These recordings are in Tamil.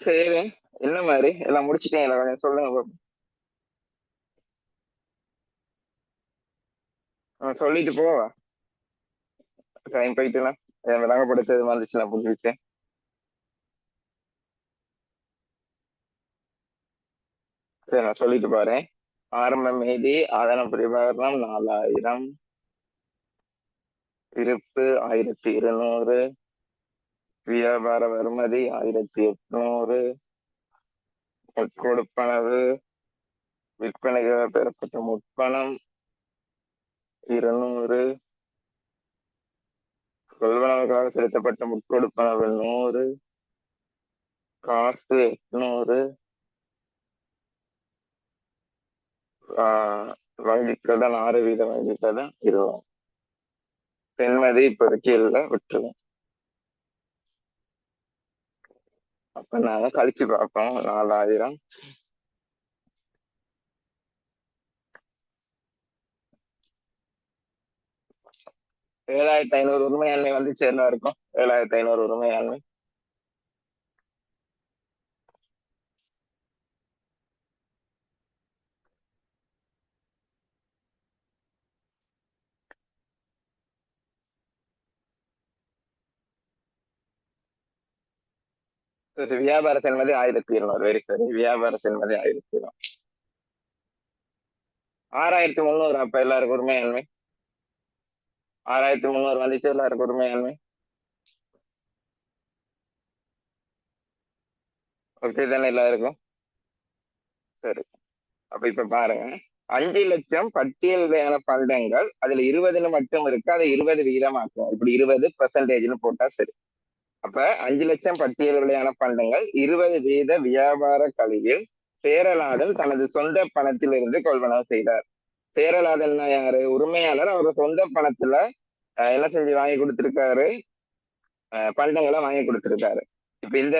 சரி. என்ன மாதிரி எல்லாம் முடிச்சிட்டீங்களா? கொஞ்சம் சொல்லுங்க பாப்போம். சொல்லிட்டு போவா. டைம் போயிட்டுனா விளங்கப்படுத்துறது வந்துச்சுன்னா புது விஷயம். சரி, நான் சொல்லிட்டு போறேன். ஆரம்ப மீதி ஆதான பிரிவாரணம் 4000, இருப்பு 1200, வியாபார வருமதி 1800, முற்கொடுப்பனவு விற்பனைக்காக பெறப்பட்ட முற்பணம் 200, கொள்வனவுக்காக செலுத்தப்பட்ட முற்கொடுப்பனவு 100, காசு 800, வங்கிக் கடன் 6% வங்கிக் கடன் 20. பெண்மதி இப்போதைக்கு இல்லை, விட்டுருவோம். அப்ப நாங்க கழிச்சு பார்ப்போம். 4000, 7500 உரிமையாண்மை வந்து சேர்ந்தா இருக்கும். 7500 உரிமையாண்மை. சரி, வியாபார சென்மதி 1200. வெரி சரி, வியாபார சென்மதி 1200. 6300. அப்ப எல்லாருக்கும் உரிமையாண்மை 6300 வந்துச்சு. எல்லாருக்கும் உரிமையாண்மை. ஓகே தானே எல்லாருக்கும்? சரி. அப்ப இப்ப பாருங்க, 5,00,000 பட்டியல் பண்டங்கள், அதுல 20 மட்டும் இருக்கு. அதை 20 வீதமாக்கும். இப்படி 20% போட்டா சரி. அப்ப 5,00,000 பட்டியல் விலையான பண்டங்கள் 20 வீத வியாபார கழிவில் சேரலாதல் தனது சொந்த பணத்திலிருந்து கொள்வனவு செய்தார். சேரலாதல்னா யாரு? உரிமையாளர். அவர் சொந்த பணத்துல என்ன செஞ்சு வாங்கி கொடுத்திருக்காரு? பண்டங்களை வாங்கி கொடுத்திருக்காரு. இப்ப இந்த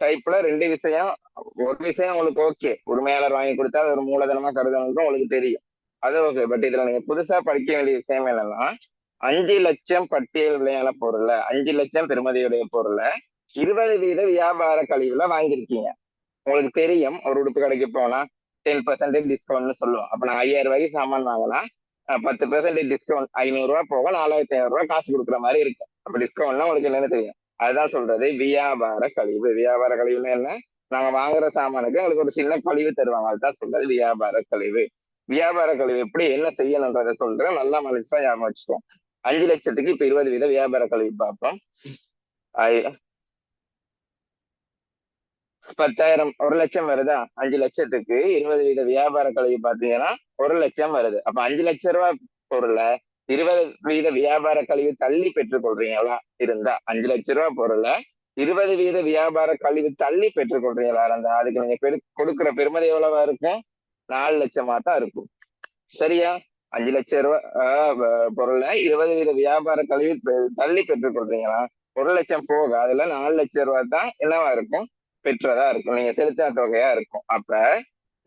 டைப்ல ரெண்டு விஷயம். ஒரு விஷயம் உங்களுக்கு ஓகே, உரிமையாளர் வாங்கி கொடுத்தா அது ஒரு மூலதனமா கருதணும் உங்களுக்கு தெரியும், அது ஓகே. பட் இதுல நீங்க புதுசா படிக்க வேண்டிய விஷயம் என்னன்னா, 5,00,000 பட்டியல் விலையான பொருளை, 5,00,000 பெறுமதியுடைய பொருளை 20 வீத வியாபார கழிவுல வாங்கியிருக்கீங்க. உங்களுக்கு தெரியும், ஒரு உடுப்பு கடைக்கு போனா 10% டிஸ்கவுண்ட்னு சொல்லுவோம். அப்ப நான் 5,000 ரூபாய்க்கு சாமான் வாங்கினா 10% டிஸ்கவுண்ட், 500 ரூபாய் போக 4,500 ரூபாய் காசு கொடுக்குற மாதிரி இருக்கும். அப்ப டிஸ்கவுண்ட்னா உங்களுக்கு என்னன்னு தெரியும். அதுதான் சொல்றது வியாபார கழிவு. வியாபார கழிவுன்னா என்ன? நாங்க வாங்குற சாமானுக்கு எங்களுக்கு ஒரு சின்ன கழிவு தருவாங்க. அதுதான் சொல்றது வியாபார கழிவு. வியாபார கழிவு எப்படி என்ன செய்யணுன்றதை சொல்றேன், நல்லா மனுஷா ஞாபகம் வச்சுக்கோம். 5,00,000க்கு இப்ப 20 வீத வியாபார கழிவு பார்ப்போம். 10,000, 1,00,000 வருதா? 5,00,000க்கு 20 வீத வியாபார கழிவு பாத்தீங்கன்னா 1,00,000 வருது. அப்ப 5,00,000 ரூபாய் பொருளை 20 வீத வியாபார கழிவு தள்ளி பெற்றுக் கொள்றீங்களா இருந்தா, 5,00,000 ரூபாய் பொருளை 20 வீத வியாபார கழிவு தள்ளி பெற்றுக் கொள்றீங்களா இருந்தா, அதுக்கு நீங்க கொடுக்குற பெருமதி எவ்வளவா இருக்கும்? 4,00,000 தான் இருக்கும். சரியா? 5,00,000 ரூபாய் பொருளை 20 வீத வியாபார கழிவு தள்ளி பெற்றுக் கொள்றீங்களா? 1,00,000 போக அதுல 4,00,000 ரூபாய் தான் என்னவா இருக்கும்? பெற்றதா இருக்கும், நீங்க செலுத்தின தொகையா இருக்கும். அப்ப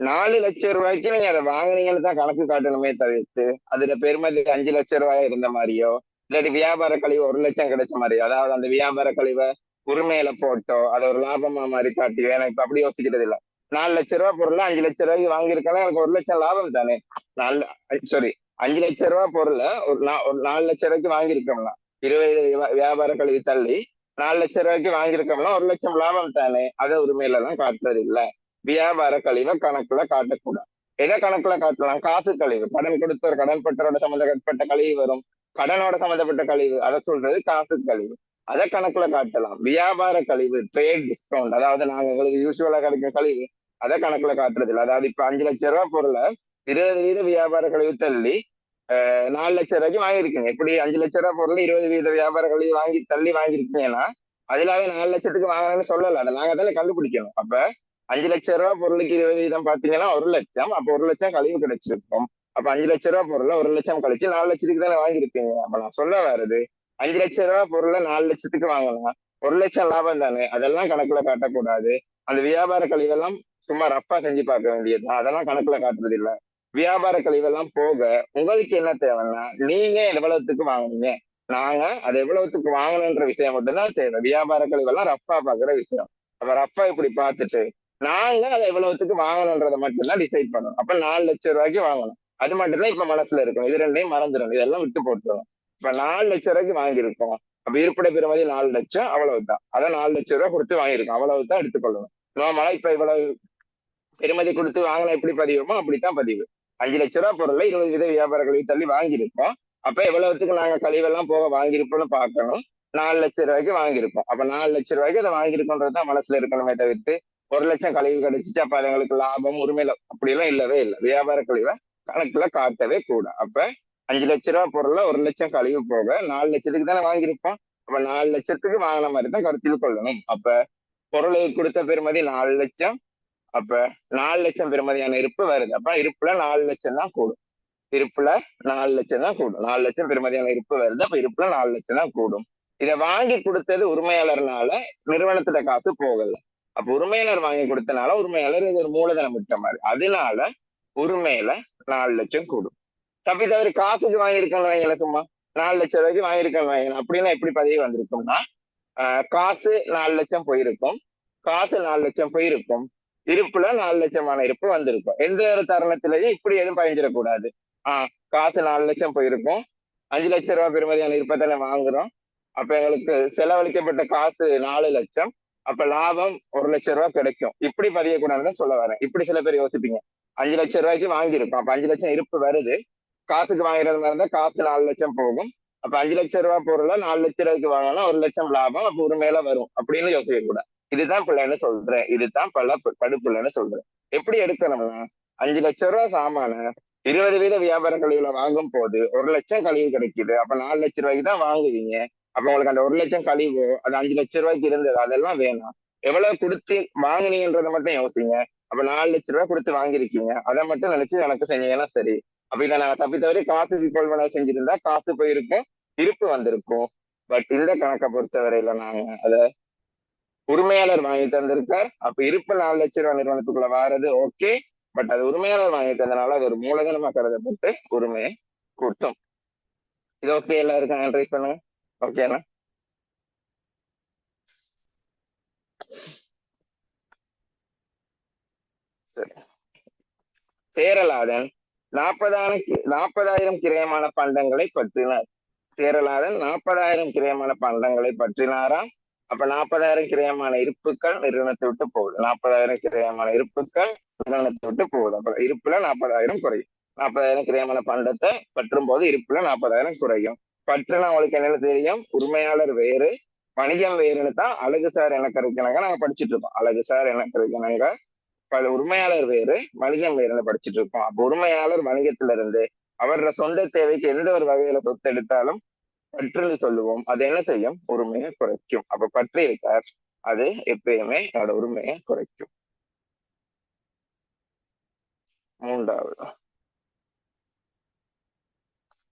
4,00,000 ரூபாய்க்கு நீங்க அதை வாங்குனீங்கன்னு தான் கணக்கு காட்டணுமே தவிர்த்து, அதுல பெருமதி 5,00,000 ரூபாய் இருந்த மாதிரியோ, இல்லாட்டி வியாபார கழிவு 1,00,000 கிடைச்ச மாதிரியோ, அதாவது அந்த வியாபார கழிவை உரிமையில போட்டோ அதை ஒரு லாபமா மாதிரி காட்டியோ, எனக்கு இப்ப அப்படி யோசிக்கிறது இல்ல. 4,00,000 ரூபாய் பொருள் 5,00,000 ரூபாய்க்கு வாங்கியிருக்கேன்னா எனக்கு 1,00,000 லாபம் தானே. நாலு சாரி 5,00,000 ரூபாய் பொருள ஒரு 4,00,000 ரூபாய்க்கு வாங்கியிருக்கோம்னா, 20 வியாபார கழிவு தள்ளி 4,00,000 ரூபாய்க்கு வாங்கியிருக்கோம்னா 1,00,000 லாபம் தானே. அதை உரிமையில தான் காட்டுறது இல்ல. வியாபார கழிவை கணக்குல காட்டக்கூடாது. எதை கணக்குல காட்டலாம்? காசு கழிவு. கடன் கொடுத்தவர் கடன் பட்டரோட சம்பந்தப்பட்ட கழிவு வரும். கடனோட சம்பந்தப்பட்ட கழிவு, அதை சொல்றது காசு கழிவு. அதை கணக்குல காட்டலாம். வியாபார கழிவு, ட்ரேட் டிஸ்கவுண்ட், அதாவது நாங்க எங்களுக்கு யூஸ்வலா கிடைக்கும் கழிவு, அதை கணக்குல காட்டுறது இல்லை. அதாவது இப்ப 5,00,000 ரூபாய் பொருளை 20 வீத வியாபார கழிவு தள்ளி 4,00,000 ரூபாய்க்கு வாங்கியிருக்கீங்க. இப்படி 5,00,000 ரூபாய் பொருள் 20 வீத வியாபார கழிவு வாங்கி தள்ளி வாங்கியிருக்கீங்கன்னா, அதுலாவே 4,00,000க்கு வாங்கணும்னு சொல்லல. அதை நாங்க தானே கண்டுபிடிக்கணும். அப்ப 5,00,000 ரூபாய் பொருளுக்கு 20 வீதம் பாத்தீங்கன்னா 1,00,000. அப்ப 1,00,000 கழிவு கிடைச்சிருக்கும். அப்ப 5,00,000 ரூபாய் பொருளை 1,00,000 கழிச்சு 4,00,000க்கு தானே வாங்கியிருப்பீங்க. அப்ப நான் சொல்ல வருது, 5,00,000 ரூபாய் பொருளை 4,00,000க்கு வாங்கலாம், 1,00,000 லாபம் தானே. அதெல்லாம் கணக்குல காட்டக்கூடாது. அந்த வியாபார கழிவெல்லாம் சும்மா ரஃபா செஞ்சு பார்க்க வேண்டியதுதான். அதெல்லாம் கணக்குல காட்டுறது இல்ல. வியாபார கழிவெல்லாம் போக உங்களுக்கு என்ன தேவைன்னா, நீங்க எவ்வளவுத்துக்கு வாங்குனீங்க, நாங்க அது எவ்வளவுத்துக்கு வாங்கணுன்ற விஷயம் மட்டும்தான் தேவை. வியாபார கழிவெல்லாம் ரஃபா பாக்குற விஷயம். அப்ப ரஃபா இப்படி பார்த்துட்டு நாங்க அதை எவ்வளவுத்துக்கு வாங்கணும்ன்றதை மட்டும்தான் டிசைட் பண்ணணும். அப்ப 4 லட்சம் ரூபாய்க்கு வாங்கணும். அது மட்டும்தான் இப்ப மனசுல இருக்கும். இது ரெண்டையும் மறந்துடும், இதெல்லாம் விட்டு போட்டுரும். இப்ப 4 லட்சம் ரூபாய்க்கு வாங்கியிருக்கோம். அப்ப இருப்பிட பெறுமதி 4 லட்சம், அவ்வளவுதான். அதான் 4 லட்சம் ரூபாய் கொடுத்து வாங்கியிருக்கோம், அவ்வளவுதான் எடுத்துக்கொள்ளணும். நார்மலா இப்ப இவ்வளவு பெருமதி கொடுத்து வாங்கினா எப்படி பதிவுமோ அப்படித்தான் பதிவு. 5 லட்சம் ரூபாய் பொருள்ல 20 வீத வியாபார கழிவு தள்ளி வாங்கியிருப்போம். அப்ப எவ்வளவுத்துக்கு நாங்க கழிவெல்லாம் போக வாங்கியிருப்போம்னு பார்க்கணும். 4 லட்சம் ரூபாய்க்கு வாங்கியிருக்கோம். அப்ப 4 லட்சம் ரூபாய்க்கு அதை வாங்கியிருக்கோன்றதுதான் மனசுல இருக்கணுமே தவிர்த்து 1 லட்சம் கழிவு கிடைச்சிச்சு அப்ப அது எங்களுக்கு லாபம் உரிமையில அப்படியெல்லாம் இல்லவே இல்லை. வியாபார கழிவை கணக்குல காட்டவே கூட. அப்ப 5 லட்சம் ரூபாய் பொருள்ல 1 லட்சம் கழிவு போக 4 லட்சத்துக்கு தானே வாங்கியிருப்போம். அப்ப 4 லட்சத்துக்கு வாங்கின மாதிரி தான் கருத்தில் கொள்ளணும். அப்ப பொருளுக்கு கொடுத்த பெறுமதி 4 லட்சம். அப்ப 4 லட்சம் பெறுமதியான இருப்பு வருது. அப்ப இருப்புல 4 லட்சம் தான் கூடும். இருப்புல 4 லட்சம் தான் கூடும். 4 லட்சம் பெறுமதியான இருப்பு வருது. அப்ப இருப்புல 4 லட்சம் தான் கூடும். இதை வாங்கி கொடுத்தது உரிமையாளர்னால நிறுவனத்துல காசு போகல. அப்ப உரிமையாளர் வாங்கி கொடுத்தனால உரிமையாளர் இது ஒரு மூலதனம் விட்ட மாதிரி, அதனால உரிமையில 4 லட்சம் கூடும். தப்பி தவிர காசுக்கு வாங்கியிருக்கோம் வைங்கள, சும்மா 4 லட்சம் ரூபாய்க்கு வாங்கியிருக்கோம் வைங்கள, அப்படின்னா எப்படி பதிவு வந்திருக்கும்னா காசு 4 லட்சம் போயிருக்கும், காசு 4 லட்சம் போயிருக்கும், இருப்புல 4 லட்சமான இருப்பு வந்திருக்கும். எந்த ஒரு தருணத்திலையும் இப்படி எதுவும் பயஞ்சிடக்கூடாது. காசு 4 லட்சம் போயிருக்கும், 5 லட்சம் ரூபாய் பெறுமதியான இருப்பை தானே வாங்குறோம். அப்ப எங்களுக்கு செலவழிக்கப்பட்ட காசு 4 லட்சம், அப்ப லாபம் 1 லட்சம் ரூபாய் கிடைக்கும். இப்படி பதியக்கூடாதுன்னு சொல்ல வரேன். இப்படி சில பேர் யோசிப்பீங்க, 5 லட்சம் ரூபாய்க்கு வாங்கியிருக்கோம், அப்ப 5 லட்சம் இருப்பு வருது, காசுக்கு வாங்குறது மாதிரி இருந்தா காசு 4 லட்சம் போகும். அப்ப 5 லட்சம் ரூபாய் பொருளை 4 லட்சம் ரூபாய்க்கு வாங்கினா 1 லட்சம் லாபம், அப்ப உரிமையில வரும் அப்படின்னு யோசிக்க கூடாது. இதுதான் பிள்ளைன்னு சொல்றேன், இதுதான் படுப்புள்ளன்னு சொல்றேன். எப்படி எடுக்கணும்னா 5 லட்சம் ரூபாய் சாமான 20 வீத வியாபார கழிவுல வாங்கும் போது 1 லட்சம் கழிவு கிடைக்குது. அப்ப 4 லட்சம் ரூபாய்க்கு தான் வாங்குவீங்க. அப்ப உங்களுக்கு அந்த 1 லட்சம் கழிவு அது 5 லட்சம் ரூபாய்க்கு இருந்தது, அதெல்லாம் வேணாம். எவ்வளவு கொடுத்து வாங்கினீங்கன்றதை மட்டும் யோசிங்க. அப்ப 4 லட்சம் ரூபாய் கொடுத்து வாங்கிருக்கீங்க, அதை மட்டும் நினைச்சு எனக்கு செஞ்சீங்கன்னா சரி. அப்ப இதை நான் தப்பி தவறி காசு கொள்வனை செஞ்சிருந்தா காசு போயிருக்கும், இருப்பு வந்திருக்கும். பட் இந்த கணக்கை பொறுத்தவரையில நாங்க அத உரிமையாளர் வாங்கி தந்திருக்கார். அப்ப இருப்பு 4 லட்சம் ரூபாய் நிறுவனத்துக்குள்ள வாரது ஓகே. பட் அது உரிமையாளர் வாங்கி தந்தனால அது ஒரு மூலதனமா கருதப்பட்டு உரிமையை கூட்டும். இது ஓகே, எல்லாருக்கும் அனலைஸ் பண்ணுங்க. ஓகேண்ணா? சரி. சேரலாதன் 40,000 கிரயமான பண்டங்களை பற்றினார். சேரலாதன் 40,000 கிரயமான பண்டங்களை பற்றினாராம். அப்ப 40,000 கிரயமான இருப்புகள் நிறுவனத்தை விட்டு போகுது. 40,000 கிரயமான இருப்புகள் நிறுவனத்தை விட்டு போகுது. அப்ப இருப்புல 40,000 குறையும். 40,000 கிரயமான பண்டத்தை பற்றும் போது இருப்புல 40,000 குறையும். பற்றுனா அவங்களுக்கு என்னென்ன தெரியும், உரிமையாளர் வேறு வணிகம் வேறுன்னு தான் அழகுசார் இனக்கருக்கிணங்க நாங்க படிச்சுட்டு இருக்கோம். அழகுசார் இனக்கருக்கிணங்க உரிமையாளர் வேறு வணிகம் வேறுன்னு படிச்சுட்டு இருக்கோம். அப்ப உரிமையாளர் வணிகத்துல இருந்து அவரோட சொந்த தேவைக்கு எந்த ஒரு வகையில சொத்து எடுத்தாலும் பற்றுன்னு சொல்லுவோம். அது என்ன செய்யும், உரிமையை குறைக்கும். அப்ப பற்று இருக்கார், அது எப்பயுமே என்னோட உரிமையை குறைக்கும். மூன்றாவது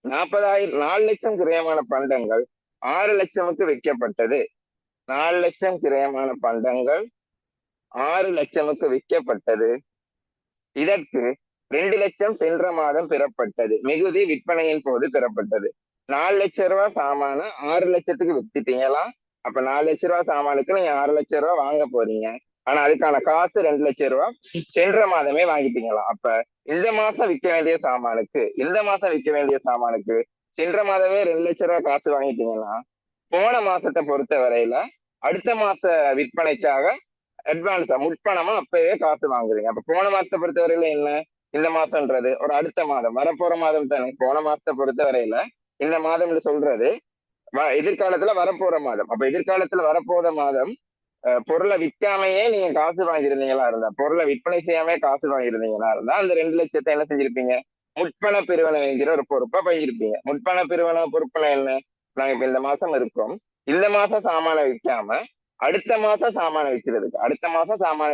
4 லட்சம் கிரயமான பண்டங்கள் 6 லட்சமுக்கு விற்கப்பட்டது. 4 லட்சம் கிரயமான பண்டங்கள் 6 லட்சமுக்கு விற்கப்பட்டது. இதற்கு 2 லட்சம் சென்ற மாதம் பெறப்பட்டது. மிகுதி விற்பனையின் போது பெறப்பட்டது. 4 லட்சம் ரூபாய் சாமான 6 லட்சத்துக்கு வித்துட்டீங்களா? அப்ப 4 லட்சம் ரூபாய் சாமானுக்கு நீங்க 6 லட்சம் ரூபாய் வாங்க போறீங்க. ஆனா அதுக்கான காசு 2 லட்சம் ரூபாய் சென்ற மாதமே வாங்கிட்டீங்களா? அப்ப இந்த மாசம் விற்க வேண்டிய சாமானுக்கு சென்ற மாதமே 2 லட்சம் ரூபாய் காசு வாங்கிட்டீங்கன்னா போன மாசத்தை பொறுத்த வரையில அடுத்த மாச விற்பனைக்காக அட்வான்ஸா முற்பணமா அப்பவே காசு வாங்குறீங்க. அப்ப போன மாசத்தை பொறுத்த வரையில என்ன, இந்த மாசம்ன்றது ஒரு அடுத்த மாதம் வரப்போற மாதம் தானே. போன மாசத்தை பொறுத்த வரையில இந்த மாதம்னு சொல்றது எதிர்காலத்துல வரப்போற மாதம். அப்ப எதிர்காலத்துல வரப்போற மாதம் பொருளை விற்காமையே நீங்க காசு வாங்கியிருந்தீங்களா இருந்தா, பொருளை விற்பனை செய்யாம காசு வாங்கியிருந்தீங்களா இருந்தா அந்த 2 லட்சத்தை என்ன செஞ்சிருப்பீங்க, முற்பண பிரிவினை என்கிற ஒரு பொறுப்பை பகிர்ப்பீங்க. முற்பண பிரிவினை பொறுப்புனா என்ன, நாங்க இப்ப இந்த மாசம் இருக்கோம், இந்த மாசம் சாமானை விற்காம அடுத்த மாசம் சாமானை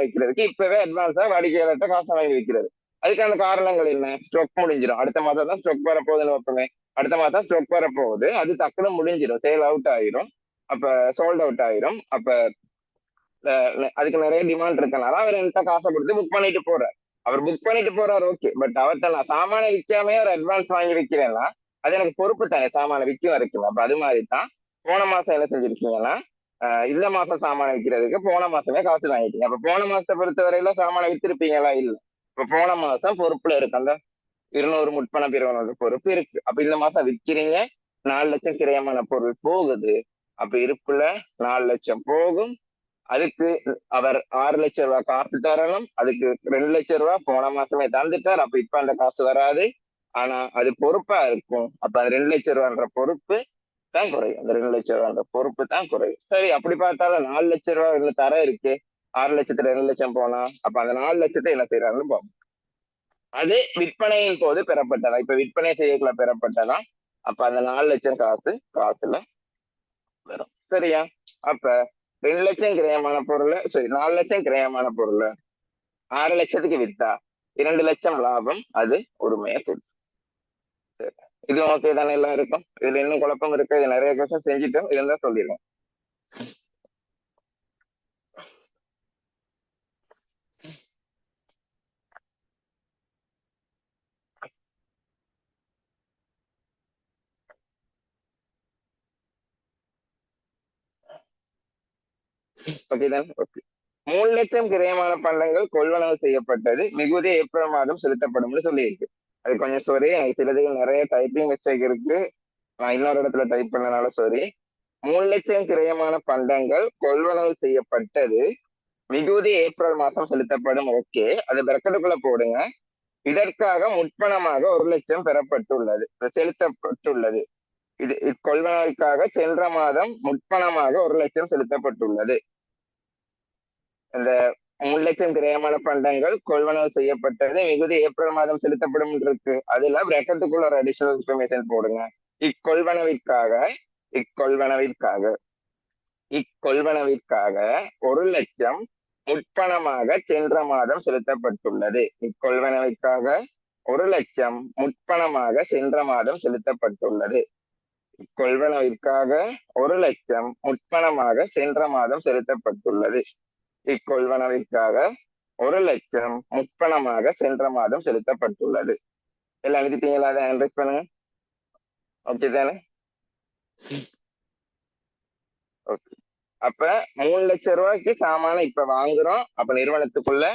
வைக்கிறதுக்கு இப்பவே அட்வான்ஸா வாடிக்கையாளர்கிட்ட காசை வாங்கி வைக்கிறது. அதுக்கான காரணங்கள் என்ன, ஸ்டாக் முடிஞ்சிடும். அடுத்த மாசம் தான் ஸ்டாக் வரப்போகுதுன்னு வைப்போமே, அடுத்த மாசம் ஸ்டாக் வரப்போகுது, அது டக்குனு முடிஞ்சிடும், சேல் அவுட் ஆயிரும், அப்ப சோல்ட் அவுட் ஆயிரும். அப்ப அதுக்கு நிறைய டிமாண்ட் இருக்கனால அவர் என்கிட்ட காசை கொடுத்து புக் பண்ணிட்டு போறார். அவர் புக் பண்ணிட்டு போறாரு ஓகே. பட் அவர்கிட்ட நான் சாமானை விற்காமே ஒரு அட்வான்ஸ் வாங்கி வைக்கிறேன்னா அது எனக்கு பொறுப்பு தானே, சாமானை விற்கும் வரைக்கும். அப்ப அது மாதிரி தான் போன மாசம் என்ன செஞ்சிருக்கீங்கன்னா இந்த மாசம் சாமான விற்கிறதுக்கு போன மாசமே காசு வாங்கிட்டீங்க. அப்ப போன மாசத்தை பொறுத்தவரையில சாமான வித்திருப்பீங்களா? இல்ல. இப்ப போன மாசம் பொறுப்புல இருக்கு அந்த 200 முற்பண பிரிவினோட பொறுப்பு இருக்கு. அப்ப இந்த மாசம் விற்கிறீங்க, 4 லட்சம் கிரயமான பொருள் போகுது. அப்ப இருப்புல 4 லட்சம் போகும். அதுக்கு அவர் 6 லட்சம் ரூபாய் காசு தரணும். அதுக்கு 2 லட்சம் ரூபாய் போன மாசமே தந்துட்டார். அப்ப இப்ப அந்த காசு வராது. ஆனா அது பொறுப்பா இருக்கும். அப்ப அது 2 லட்சம் ரூபான்ற பொறுப்பு தான் குறையும். அந்த 2 லட்சம் ரூபான்ற பொறுப்பு தான் குறையும். சரி, அப்படி பார்த்தாலும் 4 லட்சம் ரூபாய் இதுல தர இருக்கு. 6 லட்சத்துல 2 லட்சம் போனா அப்ப அந்த 4 லட்சத்தை என்ன செய்யறாருன்னு பார்ப்போம். அது விற்பனையின் போது பெறப்பட்டதா? இப்ப விற்பனை செய்யக்குள்ள பெறப்பட்டதா? அப்ப அந்த 4 லட்சம் காசுல வரும். சரியா? அப்ப 2 லட்சம் கிரயமான பொருள், சரி 4 லட்சம் கிரயமான பொருள் 6 லட்சத்துக்கு வித்தா 2 லட்சம் லாபம். அது உரிமையை கொடுக்கும். சரி, இது ஓகே தானே எல்லாம் இருக்கும்? இதுல இன்னும் குழப்பம் இருக்கு? இது நிறைய கொஸ்டின் செஞ்சுட்டோம். இதுதான் சொல்லிடுவோம். ஓகே தான். ஓகே. 3 லட்சம் கிரயமான பண்டங்கள் கொள்வனவு செய்யப்பட்டது மிகுதி ஏப்ரல் மாதம் செலுத்தப்படும்னு சொல்லியிருக்கு. அது கொஞ்சம் சாரி, எனக்கு சிலதுகள் நிறைய டைப்பிங் மிஸ்டேக் இருக்கு. நான் இன்னொரு இடத்துல டைப் பண்ணனால சாரி. 3 லட்சம் கிரயமான பண்டங்கள் கொள்வனவு செய்யப்பட்டது மிகுதி ஏப்ரல் மாதம் செலுத்தப்படும். ஓகே, அது பிரக்கெட்டுக்குள்ள போடுங்க. இதற்காக முற்பணமாக 1 லட்சம் பெறப்பட்டுள்ளது, செலுத்தப்பட்டுள்ளது. இது கொள்வனவுக்காக சென்ற மாதம் முற்பணமாக 1 லட்சம் செலுத்தப்பட்டுள்ளது. இந்த 3 லட்சம் கிரயமான பண்டங்கள் கொள்வனவு செய்யப்பட்டது மிகுதி ஏப்ரல் மாதம் செலுத்தப்படும் இருக்கு. அதுல பிரக்கெட்டுக்குள்ள ஒரு அடிஷனல் இன்ஃபர்மேஷன் போடுங்க. இக்கொள்வனவிற்காக இக்கொள்வனவிற்காக இக்கொள்வனவிற்காக 1 லட்சம் முற்பணமாக சென்ற மாதம் செலுத்தப்பட்டுள்ளது. இக்கொள்வனவிற்காக 1 லட்சம் முற்பணமாக சென்ற மாதம் செலுத்தப்பட்டுள்ளது. இக்கொள்வனவிற்காக 1 லட்சம் முற்பணமாக சென்ற மாதம் செலுத்தப்பட்டுள்ளது. இக்கொள்வனவிற்காக 1 லட்சம் முற்பணமாக சென்ற மாதம் செலுத்தப்பட்டுள்ளது. எல்லாம் எழுதிட்டீங்களா? அதை அண்டர்ஸ்ட் பண்ணுங்க. ஓகே தானே? ஓகே. அப்ப 3 லட்சம் ரூபாய்க்கு சாமான இப்ப வாங்குறோம். அப்ப நிறுவனத்துக்குள்ள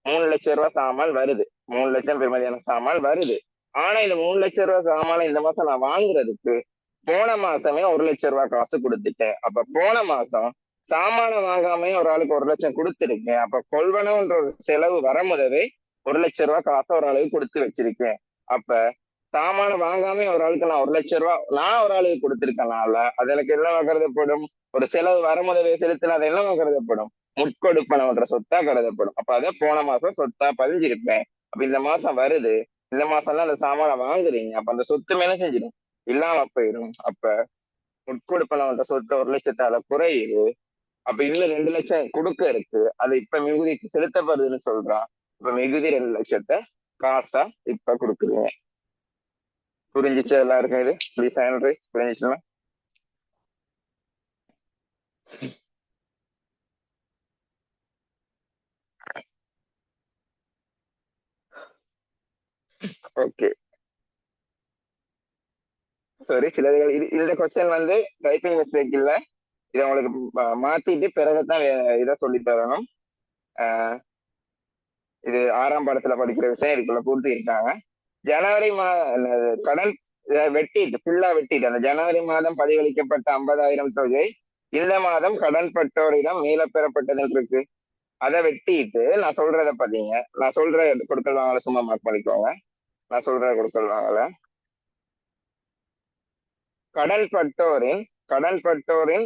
3 லட்சம் ரூபாய் சாமான் வருது. 3 லட்சம் பெருமதியான சாமான் வருது. ஆனா இந்த 3 லட்சம் ரூபாய் சாமான இந்த மாசம் நான் வாங்குறதுக்கு போன மாசமே 1 லட்சம் ரூபாய் காசு கொடுத்துட்டேன். அப்ப போன மாசம் சாமான வாங்காமே ஒரு ஆளுக்கு 1 லட்சம் கொடுத்துருக்கேன். அப்ப கொள்வனவுன்ற ஒரு செலவு வர முதவே 1 லட்சம் ரூபாய் காசை ஒரு ஆளுக்கு கொடுத்து வச்சிருக்கேன். அப்ப சாமான வாங்காம ஒரு ஆளுக்கு நான் 1 லட்சம் ரூபாய் நான் ஒரு ஆளுக்கு கொடுத்திருக்கனால அது எனக்கு என்ன கருதப்படும்? ஒரு செலவு வருமுதவே செலுத்தினா அது என்னவா கருதப்படும்? முட்கொடுப்பனவன்ற சொத்தா கருதப்படும். அப்ப அதை போன மாசம் சொத்தா பதிஞ்சிருப்பேன். அப்ப இந்த மாசம் வருது. இந்த மாசம்லாம் அந்த சாமான வாங்குறீங்க. அப்ப அந்த சொத்து மேல செஞ்சிடும், இல்லாம போயிடும். அப்ப முட்கொடுப்பனவன்ற சொத்து 1 லட்சத்தால குறையுது. அப்ப இன்னும் 2 லட்சம் கொடுக்க இருக்கு. அது இப்ப மிகுதிக்கு செலுத்தப்படுதுன்னு சொல்றான். இப்ப மிகுதி 2 லட்சத்தை காசா இப்ப கொடுக்குறீங்க. புரிஞ்சிச்சு எல்லாருக்கும்? இது ப்ளீஸ் ஹேண்ட் ரைஸ். புரிஞ்சிச்சுன்னா ஓகே. சாரி, சிலதுகள் இந்த கொஸ்டின் வந்து டைப்பிங் மிஸ்டேக் இல்ல. இதை உங்களுக்கு மாத்திட்டு பிறகுதான் இதை சொல்லி தரணும். இது 6ஆம் பாடத்துல படிக்கிற விஷயம் இதுக்குள்ள பூர்த்தி இருக்காங்க. ஜனவரி கடன் வெட்டிட்டு ஃபுல்லா வெட்டிட்டு அந்த ஜனவரி மாதம் பதிவளிக்கப்பட்ட 50,000 தொகை இந்த மாதம் கடன் பட்டோரிடம் மீள பெறப்பட்டதுன்னு இருக்கு. அதை வெட்டிட்டு நான் சொல்றத பாத்தீங்க. நான் சொல்ற கொடுக்கல் வாங்கல சும்மா மார்க் பண்ணிக்கோங்க. நான் சொல்ற கொடுக்கல் வாங்கல கடன் பட்டோரின் கடன் பட்டோரின்